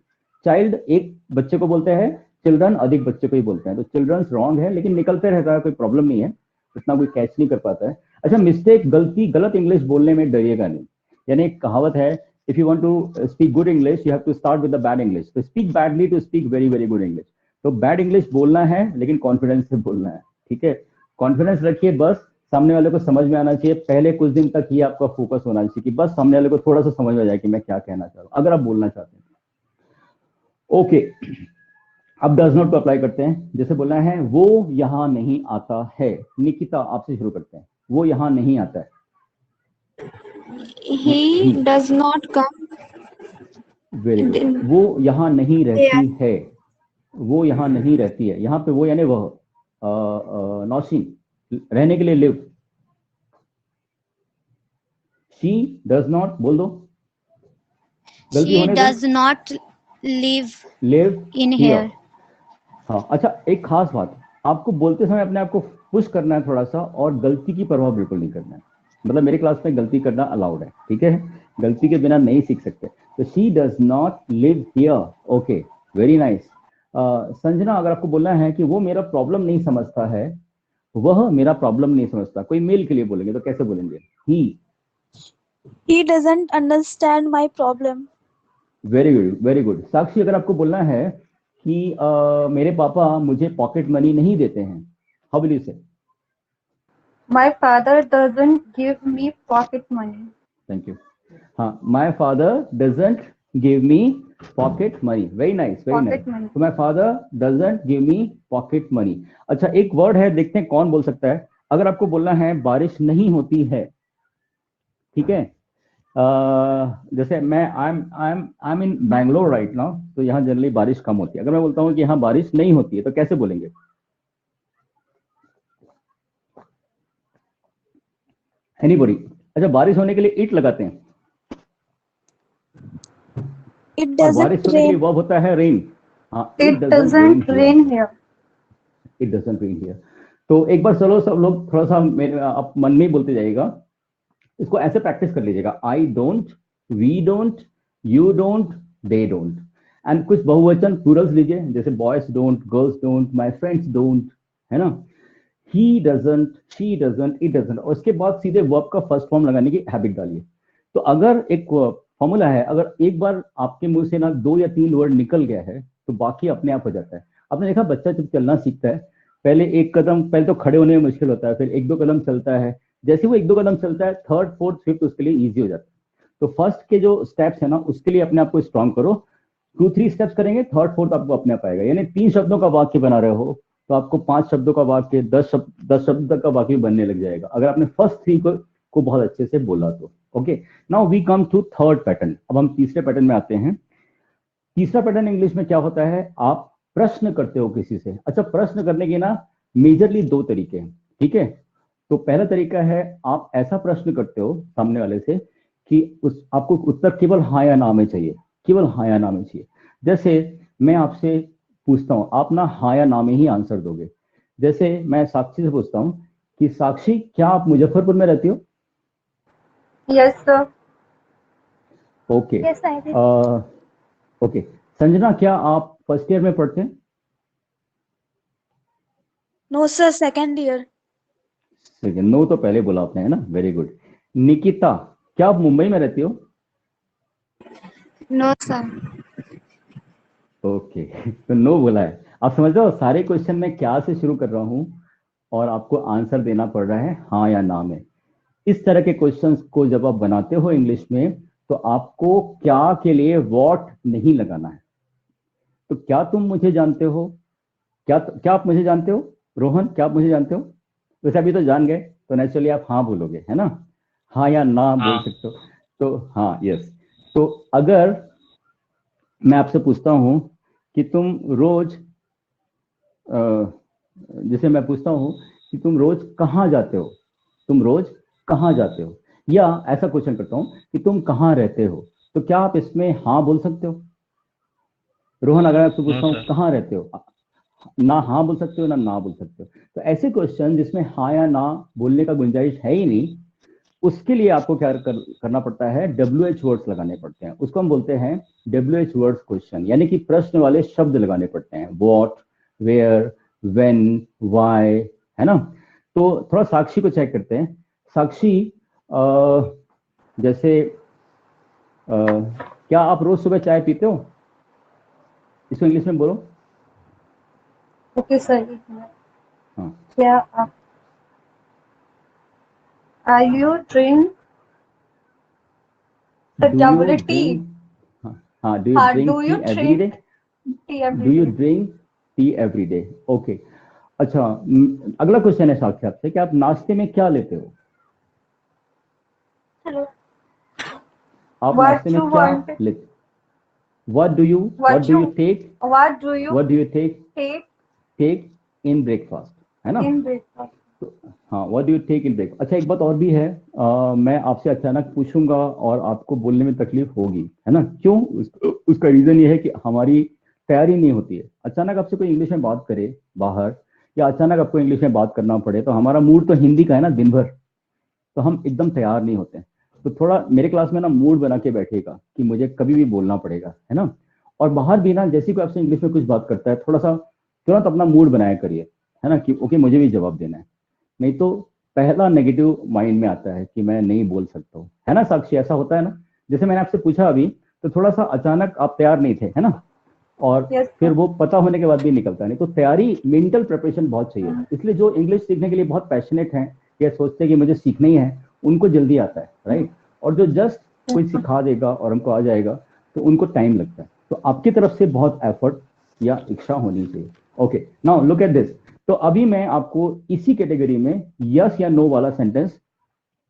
चाइल्ड एक बच्चे को बोलते हैं, चिल्ड्रन अधिक बच्चे को ही बोलते हैं, तो चिल्ड्रंस रॉन्ग है, लेकिन निकलते रहता है, कोई प्रॉब्लम नहीं है, इतना कोई कैच नहीं कर पाता है। अच्छा, मिस्टेक, गलत इंग्लिश बोलने में डरिएगा नहीं, यानी एक कहावत है, if you want to speak good English, you have to start with the bad English. To speak badly, to speak very very good English. तो बैड इंग्लिश बोलना है लेकिन कॉन्फिडेंस से बोलना है, ठीक है, कॉन्फिडेंस रखिए, बस सामने वाले को समझ में आना चाहिए। पहले कुछ दिन तक ये आपका फोकस होना चाहिए कि बस सामने वाले को थोड़ा सा समझ में आ जाए कि मैं क्या कहना चाह रहा हूँ, अगर आप बोलना चाहते हैं। ओके, अब डज नॉट को अप्लाई करते हैं। जैसे बोलना है वो यहाँ नहीं आता है, निकिता आपसे शुरू करते हैं, वो यहाँ नहीं आता है। He does not come. Very good, वो यहाँ नहीं रहती है, वो यहाँ नहीं रहती है, यहाँ पे वो यानी वह, नौशीन रहने के लिए लिव, शी डज नॉट बोल दो, She does not live in here. हाँ, अच्छा एक खास बात, आपको बोलते समय अपने आप को पुश करना है थोड़ा सा, और गलती की परवाह बिल्कुल नहीं करना है। मतलब मेरे क्लास में गलती करना अलाउड है, ठीक है, गलती के बिना नहीं सीख सकते। तो she does not live here, okay, very nice. Sanjana, अगर आपको बोलना है कि वो मेरा प्रॉब्लम नहीं समझता है, वह मेरा प्रॉब्लम नहीं समझता, कोई मेल के लिए बोलेंगे तो कैसे बोलेंगे? He doesn't understand my problem. Very good, very good. Sakshi, अगर आपको बोलना है कि मेरे पापा मुझे पॉकेट मनी नहीं देते हैं, how will you say? My father doesn't give me pocket money. Thank you. हाँ, my father doesn't give me pocket money. Very nice, very nice. Pocket money. तो my father doesn't give me pocket money. अच्छा, एक word है, देखते हैं कौन बोल सकता है। अगर आपको बोलना है बारिश नहीं होती है, ठीक है, जैसे मैं I am in Bangalore right now, तो यहाँ जनरली बारिश कम होती है। अगर मैं बोलता हूँ कि यहाँ बारिश नहीं होती है तो कैसे बोलेंगे? एनीबॉडी? अच्छा, बारिश होने के लिए इट लगाते हैं, It और doesn't बारिश होने के लिए rain. वर्ब होता है रेन। हाँ, It doesn't rain here. It doesn't rain here. तो एक बार चलो सब लोग थोड़ा सा आप मन में ही बोलते जाइएगा, इसको ऐसे प्रैक्टिस कर लीजिएगा। I don't, we don't, you don't, they don't. And कुछ बहुवचन प्लूरल्स लीजिए, जैसे boys don't, girls don't, my friends don't, है ना। He doesn't, she doesn't, it doesn't, और उसके बाद सीधे वर्ब का फर्स्ट फॉर्म लगाने की हैबिट डालिए। तो अगर एक फॉर्मूला है, अगर एक बार आपके मुंह से ना 2 या 3 वर्ड निकल गया है तो बाकी अपने आप हो जाता है। आपने देखा, बच्चा जब चलना सीखता है, पहले एक कदम, पहले तो खड़े होने में मुश्किल होता है, फिर 1-2 कदम चलता है, जैसे वो 1-2 कदम चलता है, थर्ड, फोर्थ, फिफ्थ उसके लिए इजी हो जाता है। तो फर्स्ट के जो स्टेप्स है ना, उसके लिए अपने आप को स्ट्रॉन्ग करो। 2-3 स्टेप्स करेंगे, थर्ड फोर्थ आपको अपने आप आएगा। यानी 3 शब्दों का वाक्य बना रहे हो तो आपको 5 शब्दों का वाक्य, 10 शब्द तक का वाक्य बनने लग जाएगा, अगर आपने फर्स्ट 3 को बहुत अच्छे से बोला तो। Okay, now we come to third pattern. अब हम तीसरे पैटर्न में आते हैं। तीसरा पैटर्न इंग्लिश में क्या होता है? आप प्रश्न करते हो किसी से। अच्छा, प्रश्न करने के ना मेजरली 2 तरीके हैं, ठीक है। तो पहला तरीका है, आप ऐसा प्रश्न करते हो सामने वाले से कि आपको उत्तर केवल हाँ या ना में चाहिए, केवल हाँ या ना में चाहिए। जैसे मैं आपसे पूछता हूँ, आप ना हाँ या ना में ही आंसर दोगे। जैसे मैं साक्षी से पूछता हूँ कि साक्षी, क्या आप मुजफ्फरपुर में रहती हो? Yes, sir. Okay. Yes, I did. Okay. Sanjana, क्या आप फर्स्ट ईयर में पढ़ते हैं? No, sir, second year. No तो पहले बोला आपने, है ना, वेरी गुड। निकिता, क्या आप मुंबई में रहती हो? No, sir. ओके, तो नो बोला है। आप समझ रहे हो, सारे क्वेश्चन में क्या से शुरू कर रहा हूं और आपको आंसर देना पड़ रहा है हाँ या ना में। इस तरह के क्वेश्चंस को जब आप बनाते हो इंग्लिश में, तो आपको क्या के लिए व्हाट नहीं लगाना है। तो क्या तुम मुझे जानते हो? क्या आप मुझे जानते हो? रोहन, क्या आप मुझे जानते हो? वैसे अभी तो जान गए, तो नेचुरली आप हाँ बोलोगे, है ना, हाँ या ना बोल हाँ। सकते हो। तो हाँ, यस। तो अगर मैं आपसे पूछता हूं कि तुम रोज, जैसे मैं पूछता हूं कि तुम रोज कहाँ जाते हो, तुम रोज कहाँ जाते हो, या ऐसा क्वेश्चन करता हूं कि तुम कहाँ रहते हो, तो क्या आप इसमें हाँ बोल सकते हो? रोहन, अगर आपसे पूछता हूँ sir. कहाँ रहते हो, ना हाँ बोल सकते हो ना बोल सकते हो। तो ऐसे क्वेश्चन जिसमें हाँ या ना बोलने का गुंजाइश है ही नहीं, उसके लिए आपको क्या करना पड़ता है? WH वर्ड्स लगाने पड़ते हैं। उसको हम बोलते हैं WH वर्ड्स क्वेश्चन, यानी कि प्रश्न वाले शब्द लगाने पड़ते हैं। व्हाट, वेयर, व्हेन, व्हाई, है ना। तो थोड़ा साक्षी को चेक करते हैं। साक्षी, जैसे क्या आप रोज सुबह चाय पीते हो? इसको इंग्लिश में बोलो। Okay, sir. हाँ, क्या आप Are you drink? Do क्या you बोले? drink? tea? हाँ, do you हाँ, drink do you tea every day? tea every Do you day? drink tea every day? Okay. अच्छा, अगला क्वेश्चन है साक्षी आपसे कि आप नाश्ते में क्या लेते हो? Hello. आप What नाश्ते में you क्या want? लेते? What do you What you take? What do you What do you take take in breakfast? है ना? in breakfast? तो हाँ, what do you take in breakfast? अच्छा, एक बात और भी है, मैं आपसे अचानक पूछूंगा और आपको बोलने में तकलीफ होगी, है ना। क्यों? उसका रीजन ये है कि हमारी तैयारी नहीं होती है। अचानक आपसे कोई इंग्लिश में बात करे बाहर, या अचानक आपको इंग्लिश में बात करना पड़े, तो हमारा मूड तो हिंदी का है ना दिन भर, तो हम एकदम तैयार नहीं होते हैं। तो थोड़ा मेरे क्लास में ना मूड बना के बैठेगा कि मुझे कभी भी बोलना पड़ेगा, है ना। और बाहर भी ना जैसे कोई आपसे इंग्लिश में कुछ बात करता है, थोड़ा सा तुरंत अपना मूड बनाया करिए, है ना, कि ओके मुझे भी जवाब देना है, नहीं तो पहला नेगेटिव माइंड में आता है कि मैं नहीं बोल सकता हूँ, है ना साक्षी, ऐसा होता है ना। जैसे मैंने आपसे पूछा अभी, तो थोड़ा सा अचानक आप तैयार नहीं थे, है ना, और Yes, sir. फिर वो पता होने के बाद भी निकलता नहीं, तो तैयारी, मेंटल प्रिपरेशन बहुत चाहिए। इसलिए जो इंग्लिश सीखने के लिए बहुत पैशनेट हैं या सोचते हैं कि मुझे सीखना ही है, उनको जल्दी आता है, राइट, और जो जस्ट कोई सिखा देगा और हमको आ जाएगा तो उनको टाइम लगता है। तो आपकी तरफ से बहुत एफर्ट या इच्छा होनी चाहिए। Okay, now look at this. तो अभी मैं आपको इसी कैटेगरी में यस या नो वाला सेंटेंस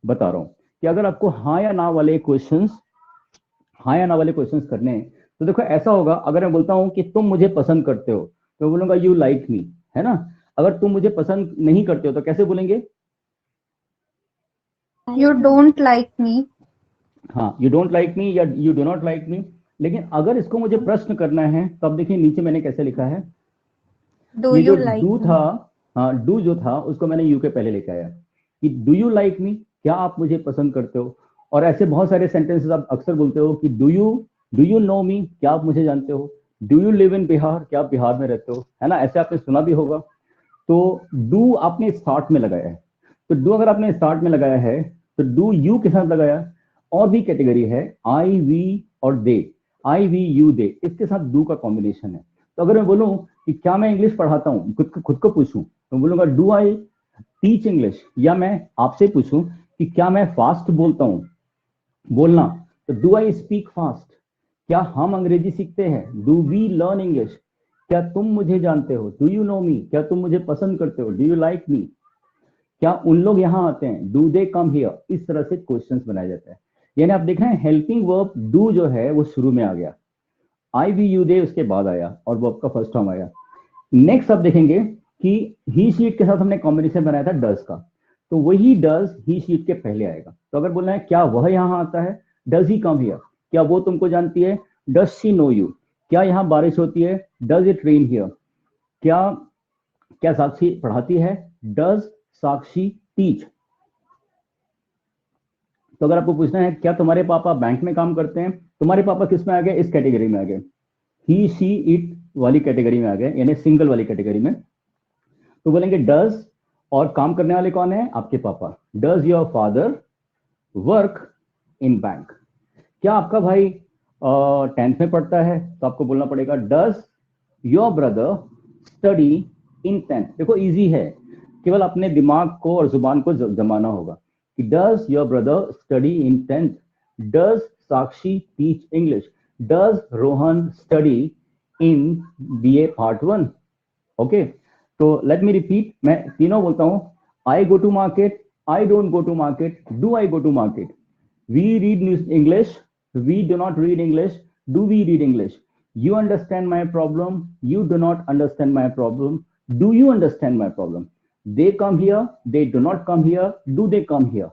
बता रहा हूं कि अगर आपको हाँ या ना वाले क्वेश्चंस करने हैं, तो देखो ऐसा होगा, अगर मैं बोलता हूं कि तुम मुझे पसंद करते हो, तो बोलूंगा यू लाइक मी, है ना। अगर तुम मुझे पसंद नहीं करते हो तो कैसे बोलेंगे? You don't like me. हाँ, यू डोंट लाइक मी या you do not like me. लेकिन अगर इसको मुझे प्रश्न करना है, तो अब देखिए नीचे मैंने कैसे लिखा है, Do ये जो you like डू me? था, हाँ डू जो था उसको मैंने यू के पहले लेके आया कि डू यू लाइक मी, क्या आप मुझे पसंद करते हो। और ऐसे बहुत सारे सेंटेंसेस आप अक्सर बोलते हो कि डू यू नो मी, क्या आप मुझे जानते हो। Do you live in Bihar, क्या आप बिहार में रहते हो, है ना, ऐसे आपने सुना भी होगा। तो डू आपने स्टार्ट में लगाया है, तो डू अगर आपने स्टार्ट में लगाया है तो डू यू के साथ लगाया। और भी कैटेगरी है आई वी और दे, आई वी यू दे, इसके साथ डू का कॉम्बिनेशन है। तो अगर मैं बोलूं कि क्या मैं इंग्लिश पढ़ाता हूं, खुद को पूछूं, तो बोलूंगा डू आई टीच इंग्लिश। या मैं आपसे पूछूं कि क्या मैं फास्ट बोलता हूं, बोलना, तो डू आई स्पीक फास्ट। क्या हम अंग्रेजी सीखते हैं, डू वी लर्न इंग्लिश। क्या तुम मुझे जानते हो, डू यू नो मी। क्या तुम मुझे पसंद करते हो, डू यू लाइक मी। क्या उन लोग यहाँ आते हैं, डू दे कम हियर। इस तरह से क्वेश्चंस बनाया जाता है। यानी आप देख रहे हैं हेल्पिंग वर्ब डू जो है वो शुरू में आ गया, आई वी यू दे उसके बाद आया और वर्ब का फर्स्ट फॉर्म आया। नेक्स्ट आप देखेंगे कि ही शीट के साथ हमने कॉम्बिनेशन बनाया था डज का, तो वही डज ही शीट के पहले आएगा। तो अगर बोलना है क्या वह यहाँ आता है, डज ही कम हियर। क्या वो तुमको जानती है, डज शी नो यू। क्या यहाँ बारिश होती है, डज इट रेन हियर। क्या साक्षी पढ़ाती है, डज साक्षी टीच। तो अगर आपको पूछना है क्या तुम्हारे पापा बैंक में काम करते हैं, तुम्हारे पापा किस में आ गए, इस कैटेगरी में आ गए, ही शी इट वाली कैटेगरी में आ गए, यानी सिंगल वाली कैटेगरी में। तो बोलेंगे डज, और काम करने वाले कौन है, आपके पापा। Does your father work in bank. क्या आपका भाई 10th में पढ़ता है, तो आपको बोलना पड़ेगा does your brother study in 10th। देखो इजी है, केवल अपने दिमाग को और जुबान को जमाना होगा कि does your brother study in 10th। Does Sakshi teach English. Does Rohan study in BA Part 1। Okay, तो लेट मी रिपीट, मैं तीनों बोलता हूं। I go to market, I don't go to market, do I go to market. We read English, we do not read English, do we read English. You understand my problem, you do not understand my problem, do you understand my problem. They come here, they do not come here, do they come here.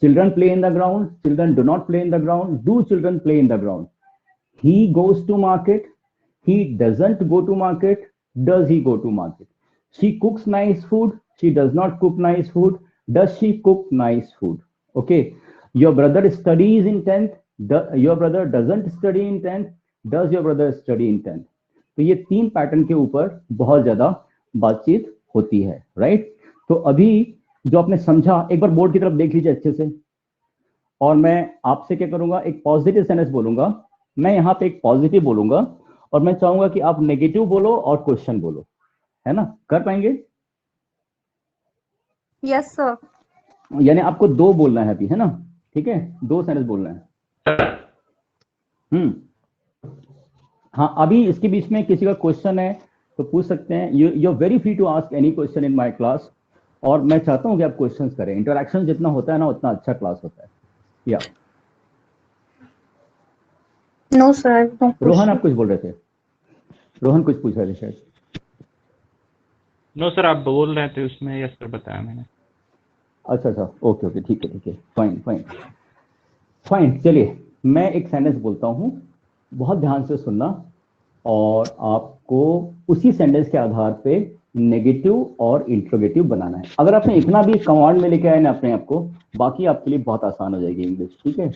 Children play in the ground, children do not play in the ground, do children play in the ground. He goes to market, he doesn't go to market, does he go to market. She cooks nice food, she does not cook nice food, does she cook nice food. Okay, your brother studies in 10th, your brother doesn't study in 10th, does your brother study in 10th. तो ये तीन pattern के ऊपर बहुत ज्यादा बातचीत होती है, राइट। तो अभी जो आपने समझा, एक बार बोर्ड की तरफ देख लीजिए अच्छे से, और मैं आपसे क्या करूंगा, एक पॉजिटिव सेंटेंस बोलूंगा। मैं यहाँ पे एक पॉजिटिव बोलूंगा और मैं चाहूंगा कि आप नेगेटिव बोलो और क्वेश्चन बोलो, है ना, कर पाएंगे? Yes, sir. यानी आपको दो बोलना है अभी, है ना, ठीक है, दो सेंटेंस बोलना है। हाँ, अभी इसके बीच में किसी का क्वेश्चन है तो पूछ सकते हैं। You are very free to ask any question in my class, और मैं चाहता हूं कि आप क्वेश्चंस करें। इंटरेक्शन जितना होता है ना उतना अच्छा क्लास होता है। या No, sir. I don't Rohan आप question. कुछ बोल रहे थे, रोहन कुछ पूछ रहे थे शायद। नो सर, आप बोल रहे थे उसमें, यस सर बताया मैंने। अच्छा, ओके, ठीक है, फाइन। चलिए मैं एक सेंटेंस बोलता हूं, बहुत ध्यान से सुनना, और आपको उसी सेंटेंस के आधार पे नेगेटिव और इंट्रोगेटिव बनाना है। अगर आपने इतना भी कमांड में लेके आए ना अपने आप को, बाकी आपके लिए बहुत आसान हो जाएगी इंग्लिश, ठीक है।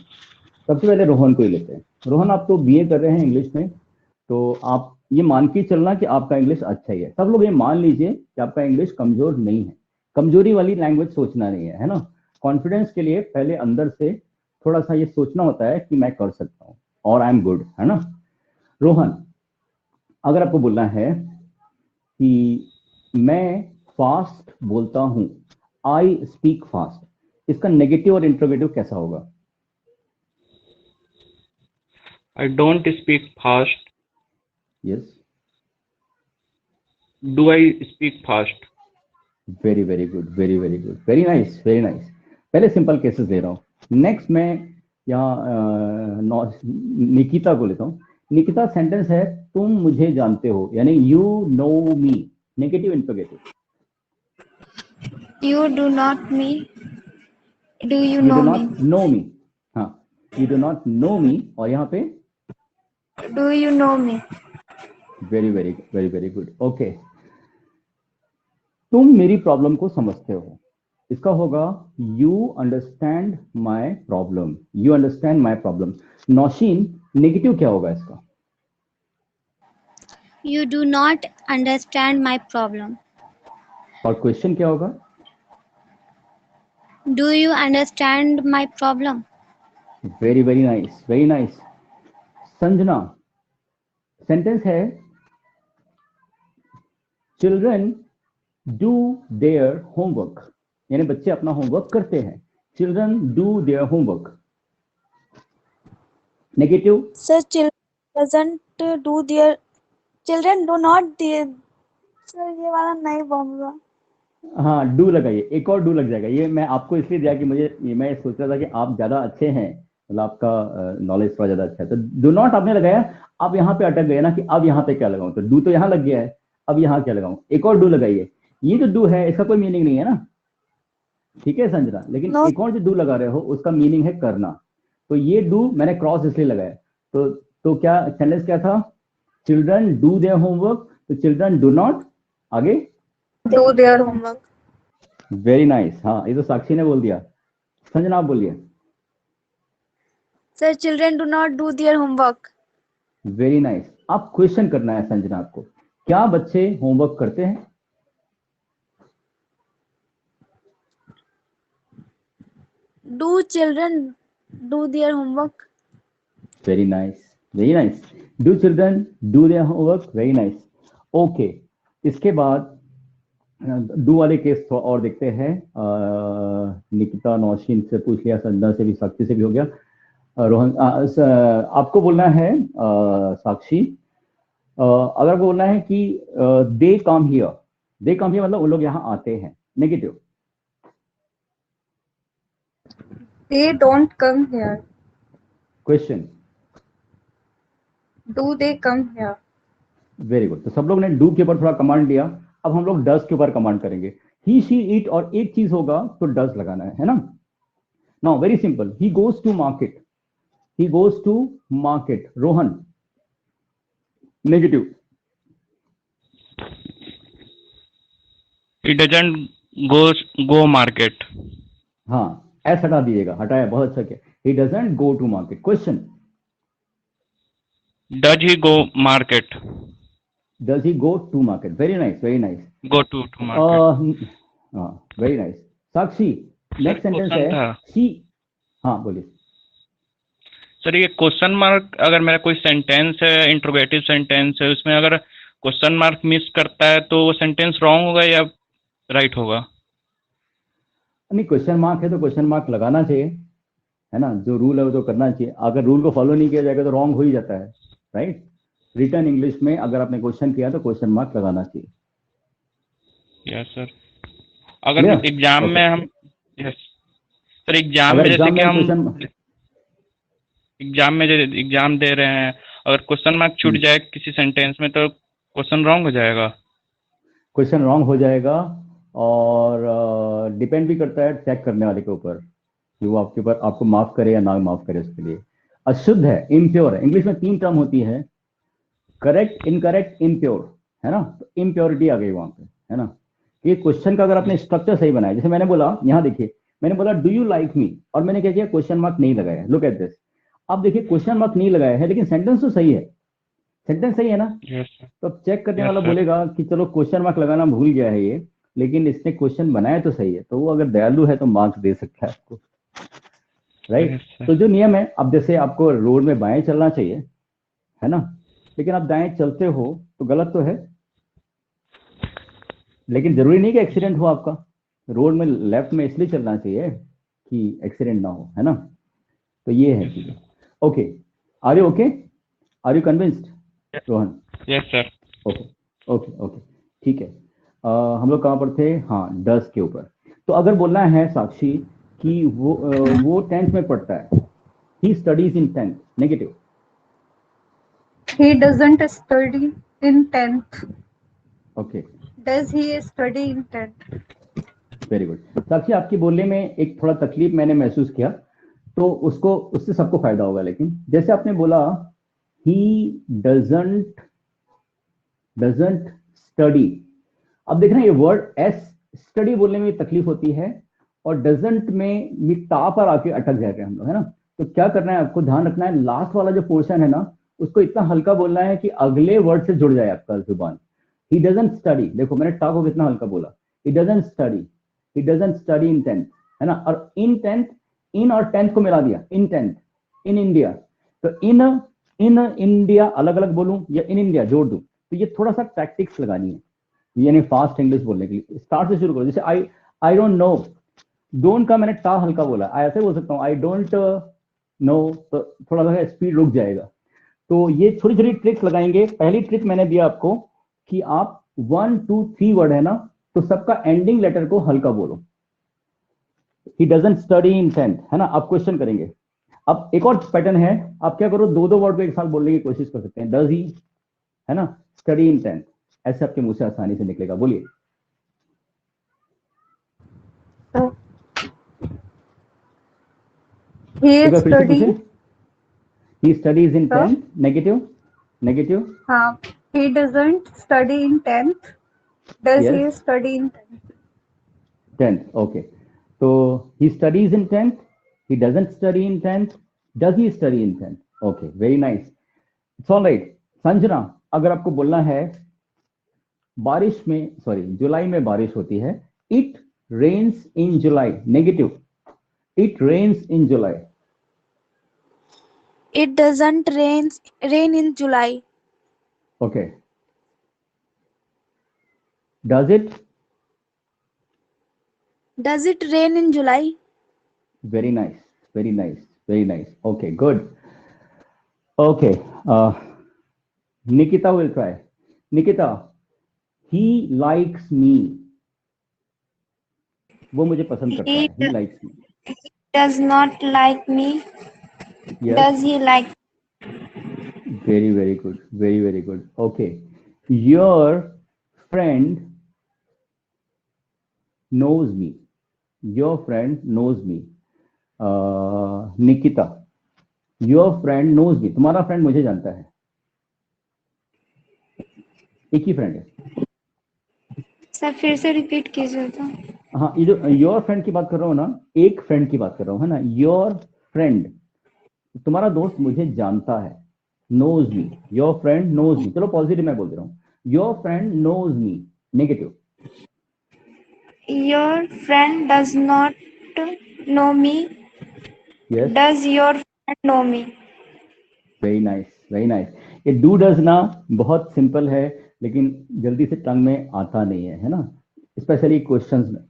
सबसे पहले रोहन को ही लेते हैं। रोहन, आप तो बीए कर रहे हैं इंग्लिश में, तो आप ये मान के चलना कि आपका इंग्लिश अच्छा ही है। सब लोग ये मान लीजिए कि आपका इंग्लिश कमजोर नहीं है। कमजोरी वाली लैंग्वेज सोचना नहीं है ना। कॉन्फिडेंस के लिए पहले अंदर से थोड़ा सा ये सोचना होता है कि मैं कर सकता हूँ और आई एम गुड, है ना। रोहन, अगर आपको बोलना है कि मैं फास्ट बोलता हूं, आई स्पीक फास्ट, इसका नेगेटिव और इंट्रोगेटिव कैसा होगा? I don't speak fast. Yes, Do I speak fast? Very very good, very very good, very nice, very nice. पहले सिंपल केसेस दे रहा हूं। नेक्स्ट मैं यहाँ निकिता को लेता हूँ। निकिता, सेंटेंस है तुम मुझे जानते हो, यानी you know me, negative interrogative. You do not me. Do you you know do me? Not know me, हाँ, you do not know me, और यहाँ पे Do you know me? Very very very very good, okay. तुम मेरी problem को समझते हो, इसका होगा you understand my problem, you understand my problem. Naushin, negative क्या होगा इसका? You do not understand my problem. और क्वेश्चन क्या होगा? Do you understand my problem? Very very nice, very nice. Sanjana, sentence है चिल्ड्रन डू देयर होमवर्क, यानी बच्चे अपना होमवर्क करते हैं। Children do their homework, negative. Sir, children doesn't do their children do not their sir ये वाला नहीं बोलूंगा। हाँ, डू लगाइए, एक और डू लग जाएगा। ये मैं आपको इसलिए दिया कि मैं सोच रहा था कि आप ज्यादा अच्छे हैं, मतलब आपका नॉलेज थोड़ा ज्यादा अच्छा है। तो डू नॉट आपने लगाया, आप यहाँ पे अटक गए ना कि अब यहाँ पे क्या लगाऊं, तो डू तो यहाँ लग गया है, अब यहाँ क्या लगाऊं, एक और डू लगाइए। ये जो डू है इसका कोई मीनिंग नहीं है ना, ठीक है संजना, लेकिन No. एक और जो डू लगा रहे हो उसका मीनिंग है करना। तो ये डू मैंने क्रॉस इसलिए लगाया। तो क्या सेंटेंस क्या था? चिल्ड्रन डू देयर होमवर्क, तो चिल्ड्रन डू नॉट, आगे Do their homework. Very nice. हाँ, ये तो साक्षी ने बोल दिया। संजना आप बोलिए। Sir, children do not do their homework. Very nice. आप क्वेश्चन करना है संजना आपको, क्या बच्चे होमवर्क करते हैं? Do children do their homework? Very nice, very nice. Do children do their homework, very nice, okay. इसके बाद डू वाले केस थोड़ा और देखते हैं। निकिता, नौशीन से पूछ लिया, संजना से भी, साक्षी से भी हो गया। रोहन, आपको बोलना है साक्षी, अगर आपको बोलना है कि दे come here, they come here मतलब वो लोग यहाँ आते हैं, negative. They don't come here. Question, Do they come here? Very good. तो सब लोग ने डू के ऊपर थोड़ा कमांड लिया, अब हम लोग डज के ऊपर कमांड करेंगे। ही शी इट और एक चीज होगा तो डज लगाना है ना। Now very simple, he goes to market, he goes to market. Rohan, negative. He doesn't go market. हाँ, एस हटा दीजिएगा, हटाया, बहुत अच्छा किया। He doesn't go to market. Question, Does he go market? Does he go to market, very nice, very nice. Go to market. हाँ, very nice. Sakshi, next sentence question है था। शी, हाँ बोलिए। सर ये क्वेश्चन मार्क, अगर मेरा कोई sentence है, इंट्रोगेटिव सेंटेंस है, उसमें अगर क्वेश्चन मार्क मिस करता है तो वो सेंटेंस रॉन्ग होगा या राइट होगा? नहीं, क्वेश्चन मार्क है तो क्वेश्चन मार्क लगाना चाहिए, है ना। जो रूल है वो तो करना चाहिए। अगर रूल को फॉलो नहीं किया जाएगा तो रॉन्ग हो ही जाता है, राइट। रिटर्न इंग्लिश में अगर आपने क्वेश्चन किया तो क्वेश्चन मार्क लगाना चाहिए। Yes sir. अगर एग्जाम में हम, यस सर, एग्जाम में जैसे कि हम एग्जाम दे रहे हैं, अगर क्वेश्चन मार्क छूट जाए किसी सेंटेंस में तो क्वेश्चन रॉन्ग हो जाएगा। क्वेश्चन रॉन्ग हो जाएगा, और डिपेंड भी करता है चेक करने वाले के ऊपर कि वो आपके ऊपर आपको माफ करे या ना माफ करे। उसके लिए अशुद्ध है, इम्प्योर है। इंग्लिश में 3 टर्म होती है, करेक्ट, इनकरेक्ट, इम्प्योर, है ना। तो इम्प्योरिटी आ गई वहां पे, है ना। ये क्वेश्चन का अगर आपने स्ट्रक्चर सही बनाया, जैसे मैंने बोला, यहाँ देखिए, मैंने बोला डू यू लाइक मी, और मैंने क्या किया, क्वेश्चन मार्क नहीं लगाया। लुक एट दिस, अब देखिए क्वेश्चन मार्क नहीं लगाया है लेकिन सेंटेंस तो सही है, सेंटेंस सही है ना। Yes sir. तो अब चेक करने Yes, वाला sir. बोलेगा कि चलो क्वेश्चन मार्क लगाना भूल गया है ये, लेकिन इसने क्वेश्चन बनाया तो सही है, तो वो अगर दयालु है तो मार्क्स दे सकता है आपको, राइट। Yes, sir. तो जो नियम है, अब जैसे आपको रोड में बाएं चलना चाहिए, है ना, लेकिन आप दाएं चलते हो तो गलत तो है, लेकिन जरूरी नहीं कि एक्सीडेंट हो आपका। रोड में लेफ्ट में इसलिए चलना चाहिए कि एक्सीडेंट ना हो, है ना। तो ये है चीजें। Okay, are you okay, are you convinced Rohan? Yes, sir. Okay okay okay, ठीक है। हम लोग कहाँ पर थे? हाँ, डस के ऊपर। तो अगर बोलना है साक्षी कि वो 10th में पढ़ता है, he studies in 10th, negative. He doesn't study in 10th. Okay, Does he study in 10th? Very good. Sakshi, आपकी बोलने में एक थोड़ा तकलीफ मैंने महसूस किया, तो उससे सबको फायदा होगा। लेकिन जैसे आपने बोला ही डजंट स्टडी, अब देखना ये वर्ड एस, स्टडी बोलने में तकलीफ होती है, और डजंट में ये टा पर आके अटक जाते हैं हम लोग, है ना। तो क्या करना है, आपको ध्यान रखना है, लास्ट वाला जो पोर्शन है ना, उसको इतना हल्का बोलना है कि अगले वर्ड से जुड़ जाए आपका जुबान। ही डजंट स्टडी, देखो मैंने टा को कितना हल्का बोला, he doesn't study, he doesn't study in 10th, है ना। और इन 10th, इन और 10th को मिला दिया, इन 10th, इन इंडिया। तो इन इंडिया अलग अलग बोलूं या इन इंडिया जोड़ दूं, तो ये थोड़ा सा टैक्टिक्स लगानी है, यानी फास्ट इंग्लिश बोलने के लिए। स्टार्ट से शुरू करो, जैसे आई डोंट नो, डोंट का मैंने टा हल्का बोला, ऐसे बोल सकता हूँ आई डोंट नो, तो थोड़ा सा स्पीड रुक जाएगा। तो ये छोटी छोटी ट्रिक्स लगाएंगे। पहली ट्रिक मैंने दिया आपको कि आप 1 2 3 वर्ड है ना, तो सबका एंडिंग लेटर को हल्का बोलो। He doesn't study in 10th, है ना। आप क्वेश्चन करेंगे। अब एक और पैटर्न है, आप क्या करो, दो वर्ड को एक साथ बोलने की कोशिश कर सकते हैं। डज ही, है ना, स्टडी इन 10th, ऐसे आपके मुंह से आसानी से निकलेगा। बोलिए। He एक is बार फिर से पूछे। studying. ही स्टडीज इन Sir? 10th, negative, negative. हाँ, he doesn't study in 10th. Does he Yes. study in 10th, okay. So he studies in 10th, he doesn't study in 10th, does he study in 10th? Okay, very nice. It's all right. Sanjana, अगर आपको बोलना है बारिश में, sorry, जुलाई में बारिश होती है, it rains in July, negative, it rains in July. It doesn't rain in July. Okay. Does it? Does it rain in July? Very nice, very nice, very nice. Okay, good. Okay, Nikita will try. Nikita, he likes me. वो मुझे पसंद करता है. He likes me. Does not like me. Yes. Does he like? Very, very good. Very, very good. Okay. Your friend knows me. Your friend knows me. Nikita, your friend knows me. तुम्हारा friend मुझे जानता है. एक ही friend है. Sir फिर से repeat कीजिए तो। हाँ, ये जो योर फ्रेंड की बात कर रहा हूँ ना, एक फ्रेंड की बात कर रहा हूँ, है ना। योर फ्रेंड, तुम्हारा दोस्त मुझे जानता है. Knows me, your friend knows me. चलो पॉजिटिव मैं बोल दे रहा हूँ. Your friend knows me, negative. Your friend does not know me. Yes, Does your friend know me? Very nice, very nice. ये डू डज ना बहुत सिंपल है, लेकिन जल्दी से टंग में आता नहीं है ना, स्पेशली क्वेश्चंस में,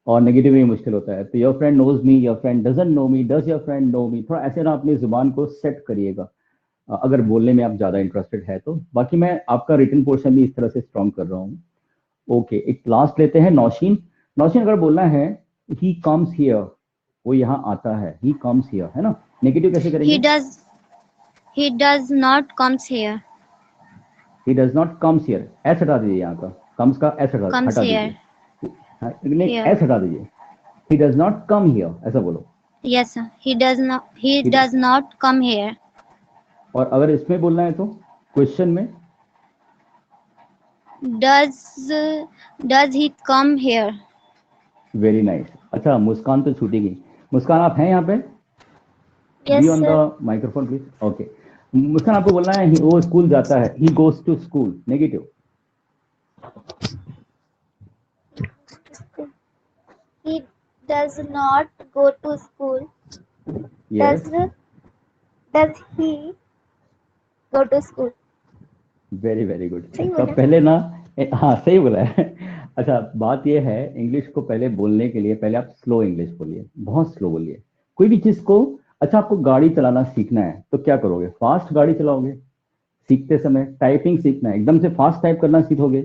और नेगेटिव में मुश्किल होता है. तो your friend knows me, your friend doesn't know me, does your friend know me. थोड़ा ऐसे ना अपनी जुबान को सेट करिएगा अगर बोलने में आप ज्यादा इंटरेस्टेड है तो. बाकी मैं आपका रिटन पोर्शन भी इस तरह से स्ट्रॉन्ग कर रहा हूँ. ओके, एक लास्ट लेते हैं. नौशीन, नौशीन अगर बोलना है ही कम्स हियर, वो यहाँ आता है, ही कम्स हियर, है ना. नेगेटिव कैसे करेंगे? He does not comes here. He does not comes here. S हटा दीजिए, यहाँ का कम्स का एस हटा Comes दीजिए. here. नहीं, Here. एस हटा दीजिए. He does not come here, ऐसा बोलो. Yes, sir. He does not come here. और अगर इसमें बोलना है तो क्वेश्चन में, Does he come here? Very nice. अच्छा, मुस्कान तो छूटी गई. मुस्कान, आप हैं यहाँ पे? Yes, be on sir. The microphone please. Okay, Muskan आपको बोलना है वो स्कूल जाता है, he goes to school, negative. He does not go to school. Yes, Does he go to school? Very very good. सही तो बोला? पहले ना हाँ सही बोला है। अच्छा, बात ये है, इंग्लिश को पहले बोलने के लिए पहले आप स्लो इंग्लिश बोलिए, बहुत स्लो बोलिए कोई भी चीज को। अच्छा, आपको गाड़ी चलाना सीखना है तो क्या करोगे? फास्ट गाड़ी चलाओगे। सीखते समय टाइपिंग सीखना है, एकदम से फास्ट टाइप करना सीखोगे?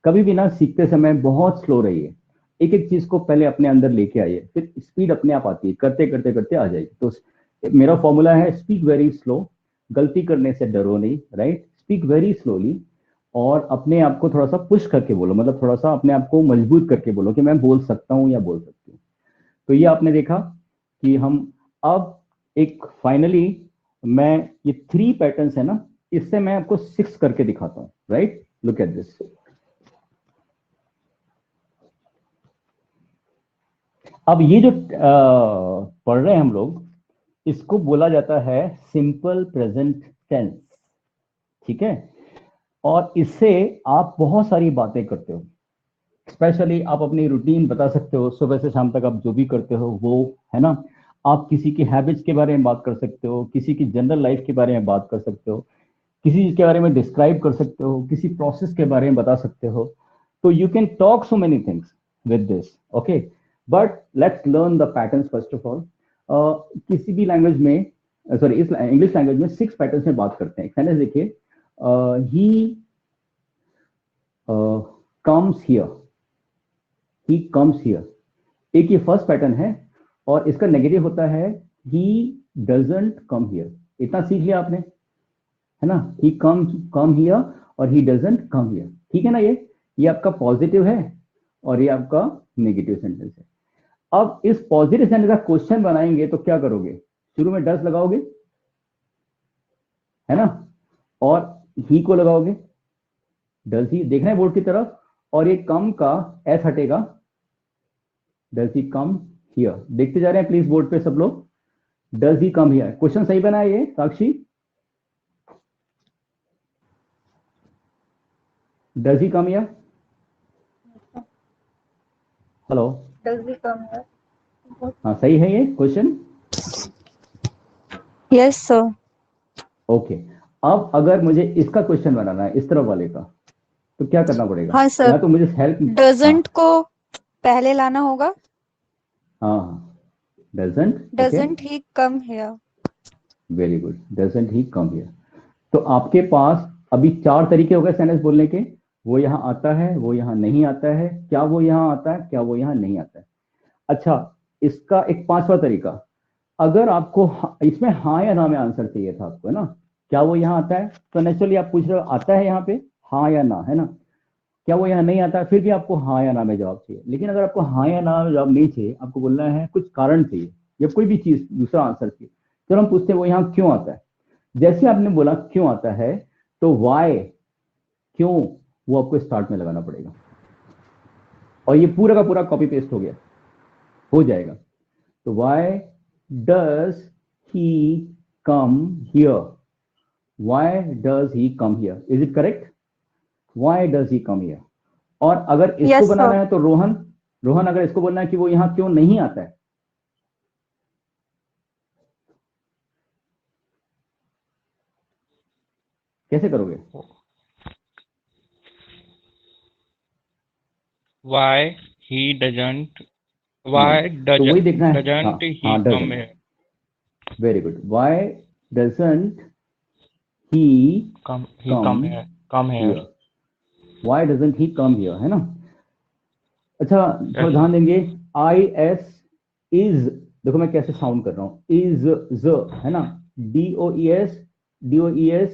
कभी भी ना सीखते समय बहुत स्लो रहिए, एक एक चीज को पहले अपने अंदर लेके आइए, फिर स्पीड अपने आप आती है, करते करते करते आ जाएगी। तो मेरा फॉर्मूला है स्पीक वेरी स्लो, गलती करने से डरो नहीं, राइट? स्पीक वेरी स्लोली और अपने आप को थोड़ा सा पुश करके बोलो, मतलब थोड़ा सा अपने आप को मजबूत करके बोलो कि मैं बोल सकता हूँ या बोल सकती हूँ। तो ये आपने देखा कि हम अब एक फाइनली मैं ये 3 पैटर्न्स है ना, इससे मैं आपको 6 करके दिखाता हूँ, राइट? Look at this. अब ये जो पढ़ रहे हैं हम लोग, इसको बोला जाता है सिंपल प्रेजेंट टेंस, ठीक है? और इससे आप बहुत सारी बातें करते हो, स्पेशली आप अपनी रूटीन बता सकते हो, सुबह से शाम तक आप जो भी करते हो वो, है ना? आप किसी की हैबिट्स के बारे में बात कर सकते हो, किसी की जनरल लाइफ के बारे में बात कर सकते हो, किसी चीज के बारे में डिस्क्राइब कर सकते हो, किसी प्रोसेस के बारे में बता सकते हो। तो you can talk so many things with this, okay? But let's learn the patterns first of all. किसी भी लैंग्वेज में, सॉरी इस इंग्लिश लैंग्वेज में 6 पैटर्न्स में बात करते हैं। सेंटेंस देखिए, he comes here, he comes here. एक ये फर्स्ट पैटर्न है और इसका नेगेटिव होता है ही डजंट कम हियर। इतना सीख लिया आपने, है ना? ही कम हियर और ही डजंट कम हियर, ठीक है ना? ये आपका पॉजिटिव है और ये आपका नेगेटिव सेंटेंस है। अब इस पॉजिटिव सेंटेंस का क्वेश्चन बनाएंगे तो क्या करोगे? शुरू में डज लगाओगे, है ना? और ही को लगाओगे, डज ही, देखना है बोर्ड की तरफ, और ये कम का एस हटेगा, डज ही कम हियर। देखते जा रहे हैं प्लीज बोर्ड पे सब लोग, does he come here. Question सही बना है ये Sakshi? Does he come here? Hello, Does he come here? हाँ सही है ये क्वेश्चन? Yes, sir. ओके, अब अगर मुझे इसका क्वेश्चन बनाना है, इस तरफ वाले का, तो क्या करना पड़ेगा? हाँ सर, या तो मुझे हेल्प, doesn't को पहले लाना होगा। हाँ, doesn't, Doesn't he come here? Very good, doesn't he come here. तो आपके पास अभी 4 तरीके हो गए सेंटेंस बोलने के। वो यहाँ आता है, वो यहाँ नहीं आता है, क्या वो यहाँ आता है, क्या वो यहाँ नहीं आता है। अच्छा, इसका एक 5वां तरीका, अगर आपको इसमें हाँ या ना में आंसर चाहिए था आपको, है ना? क्या वो यहाँ आता है? तो नेचुरली आप पूछ रहे हो आता है यहाँ पे, हाँ या ना, है ना? क्या वो यहाँ नहीं आता है? फिर भी आपको हाँ या ना में जवाब चाहिए। लेकिन अगर आपको हाँ या ना में जवाब नहीं चाहिए, आपको बोलना है कुछ कारण चाहिए या कोई भी चीज दूसरा आंसर चाहिए, तो हम पूछते हैं वो यहाँ क्यों आता है। जैसे आपने बोला क्यों आता है, तो वाई, क्यों, वो आपको स्टार्ट में लगाना पड़ेगा, और ये पूरा का पूरा कॉपी पेस्ट हो गया, हो जाएगा। तो why does he come here, why does he come here, is it correct? Why does he come here. और अगर इसको Yes, बनाना sir. है तो रोहन अगर इसको बोलना है कि वो यहाँ क्यों नहीं आता है, कैसे करोगे? Why he doesn't? Why तो वही देखना है। doesn't he come doesn't, here? Very good. Why doesn't he He come here. Come here. Here, why doesn't he come here, है ना? अच्छा, थोड़ा Yes. ध्यान देंगे, आई एस इज, देखो मैं कैसे साउंड कर रहा हूं, इज ज, है ना? DOES, DOES,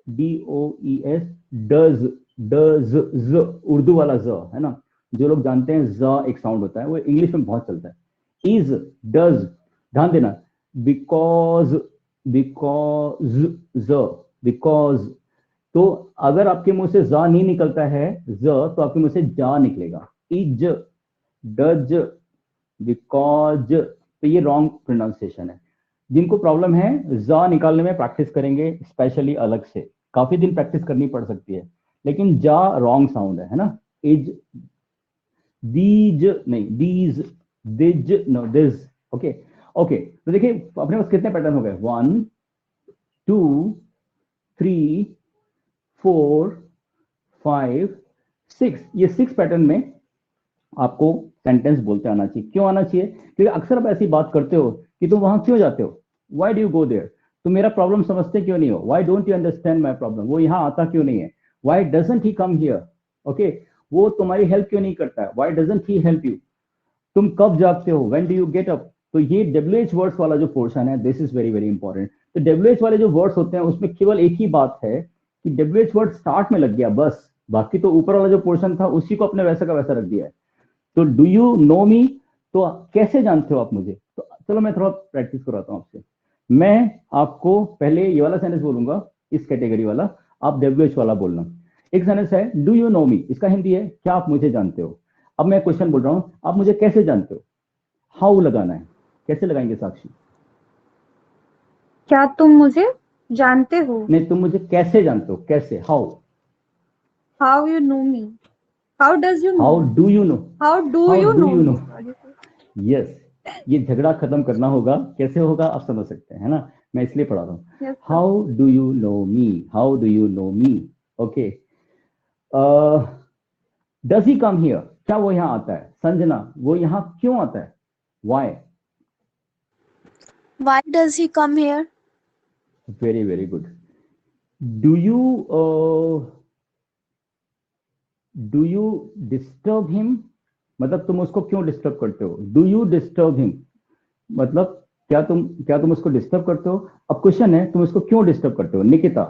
DOES, does, does, ज, उर्दू वाला ज, है ना? जो लोग जानते हैं ज एक साउंड होता है, वो इंग्लिश में बहुत चलता है। इज, डज, ध्यान देना, बिकॉज, बिकॉज, ज, बिकॉज। तो अगर आपके मुंह से जा नहीं निकलता है ज, तो आपके मुंह से जा निकलेगा, इज, डज, बिकॉज। तो ये रॉन्ग प्रोनाउंसिएशन है। जिनको प्रॉब्लम है जा निकालने में प्रैक्टिस करेंगे स्पेशली अलग से, काफी दिन प्रैक्टिस करनी पड़ सकती है, लेकिन जा रॉन्ग साउंड है ना, इज दीज नहीं, these this no this. Okay okay, तो देखिए अपने पास कितने पैटर्न हो गए, 1 2 3 4 5 6, ये 6 पैटर्न में आपको सेंटेंस बोलते आना चाहिए। क्यों आना चाहिए? क्योंकि अक्सर आप ऐसी बात करते हो कि तुम वहां क्यों जाते हो, why do you go there, तुम मेरा प्रॉब्लम समझते क्यों नहीं हो, why don't you understand my problem, वो यहाँ आता क्यों नहीं है, why doesn't he come here, okay, वो तुम्हारी हेल्प क्यों नहीं करता है, why doesn't he help you, तुम कब जागते हो, when do you get up. तो ये WH वर्ड्स वाला जो पोर्शन है, this is very very important. तो WH वाले जो वर्ड्स होते हैं उसमें केवल एक ही बात है कि WH वर्ड स्टार्ट में लग गया बस, बाकी तो ऊपर वाला जो पोर्शन था उसी को अपने वैसा का वैसा रख दिया है। तो डू यू नो मी, तो कैसे जानते हो आप मुझे, तो चलो मैं थोड़ा प्रैक्टिस कराता हूँ आपसे। मैं आपको पहले ये वाला सेंटेंस बोलूंगा, इस कैटेगरी वाला, आप WH वाला बोलना। एक सेंटेंस है डू यू नो मी, इसका हिंदी है क्या आप मुझे जानते हो। अब मैं क्वेश्चन बोल रहा हूं, आप मुझे कैसे जानते हो, हाउ लगाना है, कैसे लगाएंगे साक्षी? क्या तुम मुझे जानते हो? नहीं, तुम मुझे कैसे जानते हो, कैसे, how, how you know me, how does you know, how do you know, how do how you do know you know, me. Yes, ये झगड़ा खत्म करना होगा, कैसे होगा आप समझ सकते हैं, है ना, मैं इसलिए पढ़ा रहा हूँ। Yes, sir. How do you know me, how do you know me, okay. Does he come here, क्या वो यहाँ आता है, संजना वो यहाँ क्यों आता है, why, Why does he come here? Very very good. Do you disturb him, मतलब तुम उसको क्यों डिस्टर्ब करते हो, डू यू डिस्टर्ब हिम, मतलब क्या तुम उसको डिस्टर्ब करते हो। अब क्वेश्चन है तुम उसको क्यों डिस्टर्ब करते हो, Nikita.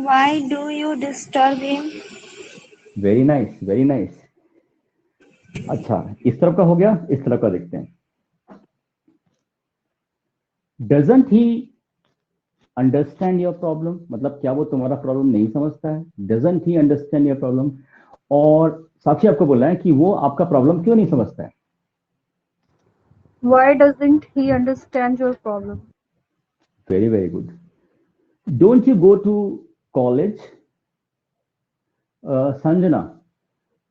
Why do you disturb him? Very nice very nice. अच्छा, इस तरफ का हो गया, इस तरफ का देखते हैं। Doesn't he understand your problem, मतलब क्या वो तुम्हारा प्रॉब्लम नहीं समझता है, doesn't he understand your problem. और साक्षी आपको बोलना है कि वो आपका प्रॉब्लम क्यों नहीं समझता है। Why doesn't he understand your problem? Very very good. Don't you go to college, Sanjana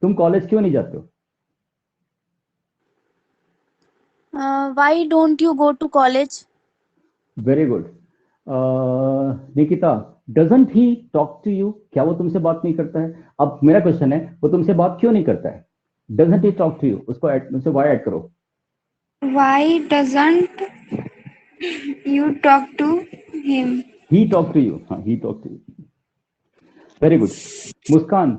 तुम कॉलेज क्यों नहीं जाते हो। Why don't you go to college? Very good. Nikita, doesn't he talk to you, क्या वो तुमसे बात नहीं करता है। अब मेरा क्वेश्चन है वो तुमसे बात क्यों नहीं करता है, doesn't he talk to you, उसको उससे वाई ऐड करो। Why doesn't you talk to him? He talk to you, हाँ he talk to you, very good. Muskan,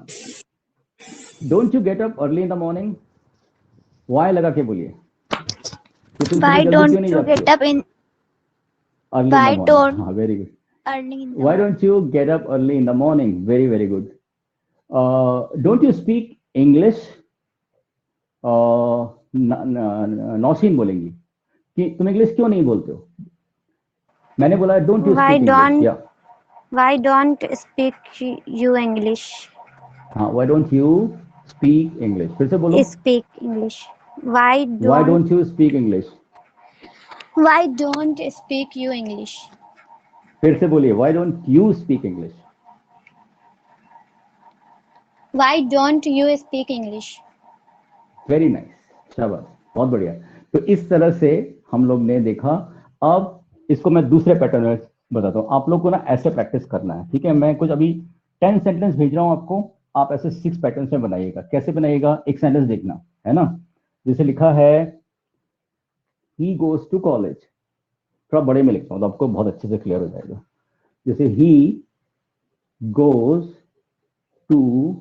don't you get up early in the morning, why लगा के बोलिए कि तुम Why सुबह जल्दी don't क्यों नहीं you जाती get हो, up in early why in the morning, don't हाँ very good. early in the Why morning? don't you get up early in the morning? Very, very good. Don't you speak English? Nausheen बोलेंगी कि तुम English क्यों नहीं बोलते हो। मैंने बोला don't you Why speak English, don't या why don't speak you English? हाँ, why don't you speak English, फिर से बोलो, Speak English. Why why don't don't you speak English, why don't speak you English? फिर से बोलिए why don't you speak English। Why don't you speak English? Very nice, शाबाश, बहुत बढ़िया। तो इस तरह से हम लोग ने देखा। अब इसको मैं दूसरे पैटर्न में बताता हूँ, आप लोग को ना ऐसे प्रैक्टिस करना है, ठीक है। मैं कुछ अभी 10 सेंटेंस भेज रहा हूँ आपको, आप ऐसे 6 पैटर्न्स में बनाइएगा। कैसे बनाइएगा, एक सेंटेंस देखना है ना, जैसे लिखा है ही गोज टू कॉलेज, थोड़ा बड़े में लिखता हूँ तो आपको बहुत अच्छे से क्लियर हो जाएगा। जैसे ही गोज टू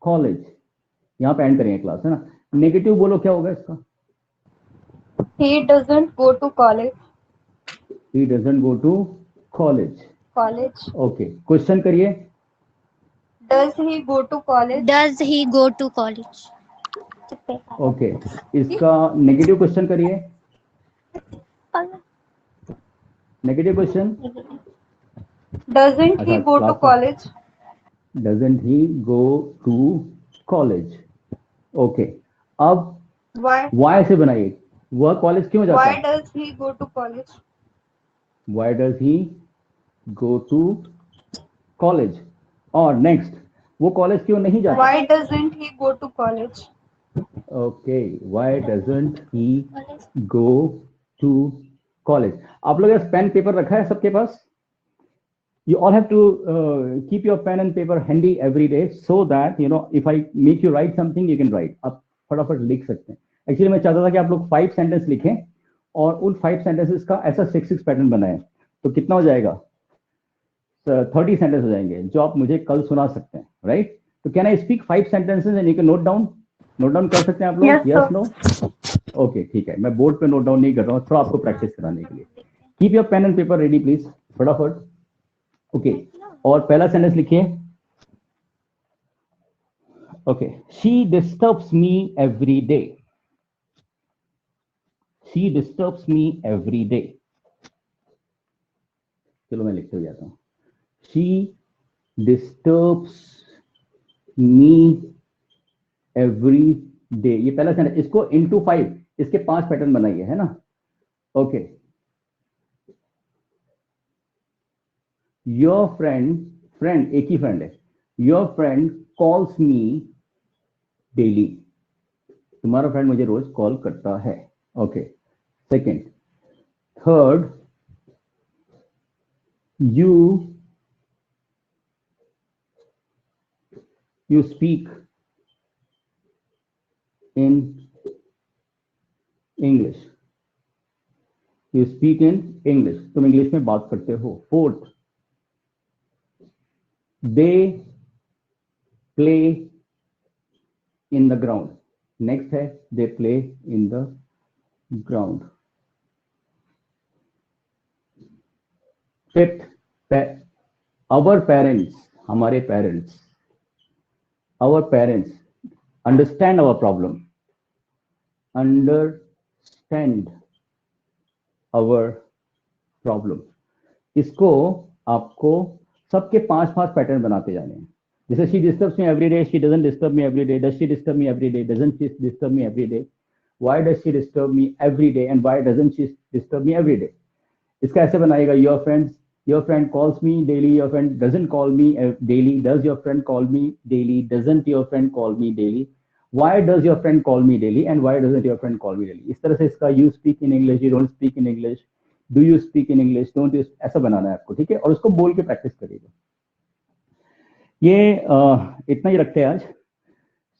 कॉलेज, यहाँ पे एंड करेंगे क्लास, है ना। नेगेटिव बोलो क्या होगा इसका, He doesn't go to college. he doesn't go to college, College. Okay. Question करिए, Does he go to college? Does he go to college? Okay. इसका नेगेटिव क्वेश्चन करिए, नेगेटिव क्वेश्चन। Doesn't अच्छा, he go to class college? Doesn't he go to college, okay. अब Why? Why से बनाइए, वह college क्यों जाता Why है? does he go to college? Why does he go to college? और नेक्स्ट, वो कॉलेज क्यों नहीं जाता? Why doesn't he go to college? ओके, why doesn't he go to college? आप लोग यहाँ पेन पेपर रखा है सबके पास? You all have to keep your pen and paper handy every day so that you know if I make you write something you can write. आप फटाफट लिख सकते हैं. एक्चुअली मैं चाहता था कि आप लोग 5 सेंटेंस लिखें और उन 5 सेंटेंसेस का ऐसा 6 पैटर्न बनाएं. तो कितना हो जाएगा? 30 सेंटेंस हो जाएंगे जो आप मुझे कल सुना सकते हैं, राइट? तो can I speak 5 sentences and you can note down कर सकते हैं आप लोग? Yes, yes, sir. No? Okay, ठीक है. मैं बोर्ड पे नोट डाउन नहीं कर रहा हूँ, थोड़ा आपको प्रैक्टिस कराने के लिए. Keep your pen and paper ready please, फटाफट. ओके, और पहला सेंटेंस लिखिए. Okay, she disturbs me every day. She disturbs me every day. चलो मैं लिखते हुए जाता हूं. She disturbs me every day. ये पहला सेंटेंस. इसको इनटू 5, इसके 5 पैटर्न बनाइए, है ना? ओके. योर फ्रेंड एक ही फ्रेंड है. Your friend calls me daily. तुम्हारा फ्रेंड मुझे रोज कॉल करता है. Okay. Second. Third, you speak in English. You speak in English. तुम इंग्लिश में बात करते हो. Fourth, they play in the ground. Next है they play in the ground. Fifth, our parents, हमारे parents. Our parents understand our problem. Understand our problem. इसको आपको सबके 5 पैटर्न बनाते जाने हैं. जैसे she disturbs me every day, she doesn't disturb me every day. Does she disturb me every day? Doesn't she disturb me every day? Why does she disturb me every day? And why doesn't she disturb me every day? इसका ऐसे बनाएगा. Your friend calls me daily. Your friend doesn't call me daily. Does your friend call me daily? Doesn't your friend call me daily? Why does your friend call me daily? And why doesn't your friend call me daily? इस तरह से इसका you speak in English, you don't speak in English, do you speak in English, don't you, ऐसा बनाना है आपको, ठीक है? और उसको बोल के प्रैक्टिस करिएगा. ये इतना ही रखते हैं आज.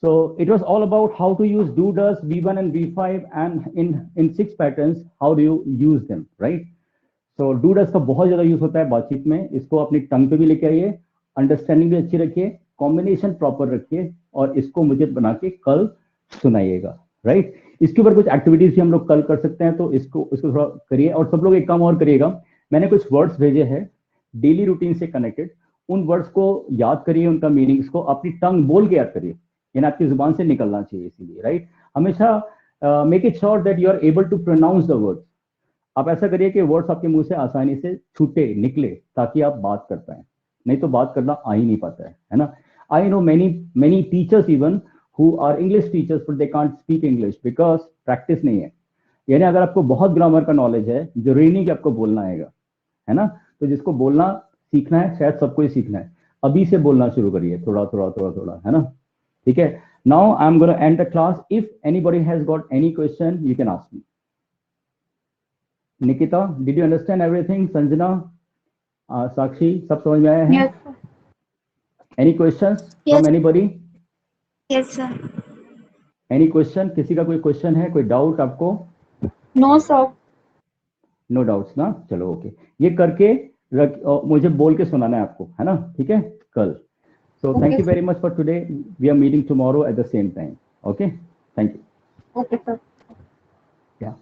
So it was all about how to use do, does, V1 and V5, and in 6 patterns, how do you use them, right? तो डू डज का बहुत ज्यादा यूज होता है बातचीत में. इसको अपनी टंग पे भी लेके आइए, अंडरस्टैंडिंग भी अच्छी रखिए, कॉम्बिनेशन प्रॉपर रखिए, और इसको मुझे बना के कल सुनाइएगा, राइट? इसके ऊपर कुछ एक्टिविटीज भी हम लोग कल कर सकते हैं, तो इसको थोड़ा करिए. और सब लोग एक काम और करिएगा, मैंने कुछ वर्ड्स भेजे हैं डेली रूटीन से कनेक्टेड. उन वर्ड्स को याद करिए, उनका मीनिंग्स को अपनी टंग बोल के याद करिए, यानी आपकी जुबान से निकलना चाहिए. इसीलिए राइट, हमेशा make it sure that you are able to pronounce the words. आप ऐसा करिए कि वर्ड्स आपके मुंह से आसानी से छूटे, निकले, ताकि आप बात कर पाए. नहीं तो बात करना आ ही नहीं पाता है ना? I know many teachers even who are English teachers but they can't speak English because practice नहीं है. यानी अगर आपको बहुत ग्रामर का नॉलेज है, जरूरी नहीं कि आपको बोलना आएगा, है ना? तो जिसको बोलना सीखना है, शायद सबको ही सीखना है, अभी से बोलना शुरू करिए, थोड़ा थोड़ा, है ना? ठीक है. Now I am gonna and the class. If anybody has got any question you can ask me. Nikita, did you understand everything? Sanjana, Sakshi, सब समझ में आया है? Yes, sir. Any questions Yes. from anybody? Yes, sir. Any question? किसी का कोई question है, कोई डाउट आपको? No, sir. नो डाउट्स ना? चलो ओके. ये करके मुझे बोल के सुनाना है आपको, है ना? ठीक है, कल. So thank you very much for today. We are meeting tomorrow at the same time. Okay? Thank you. Okay, sir. Yeah.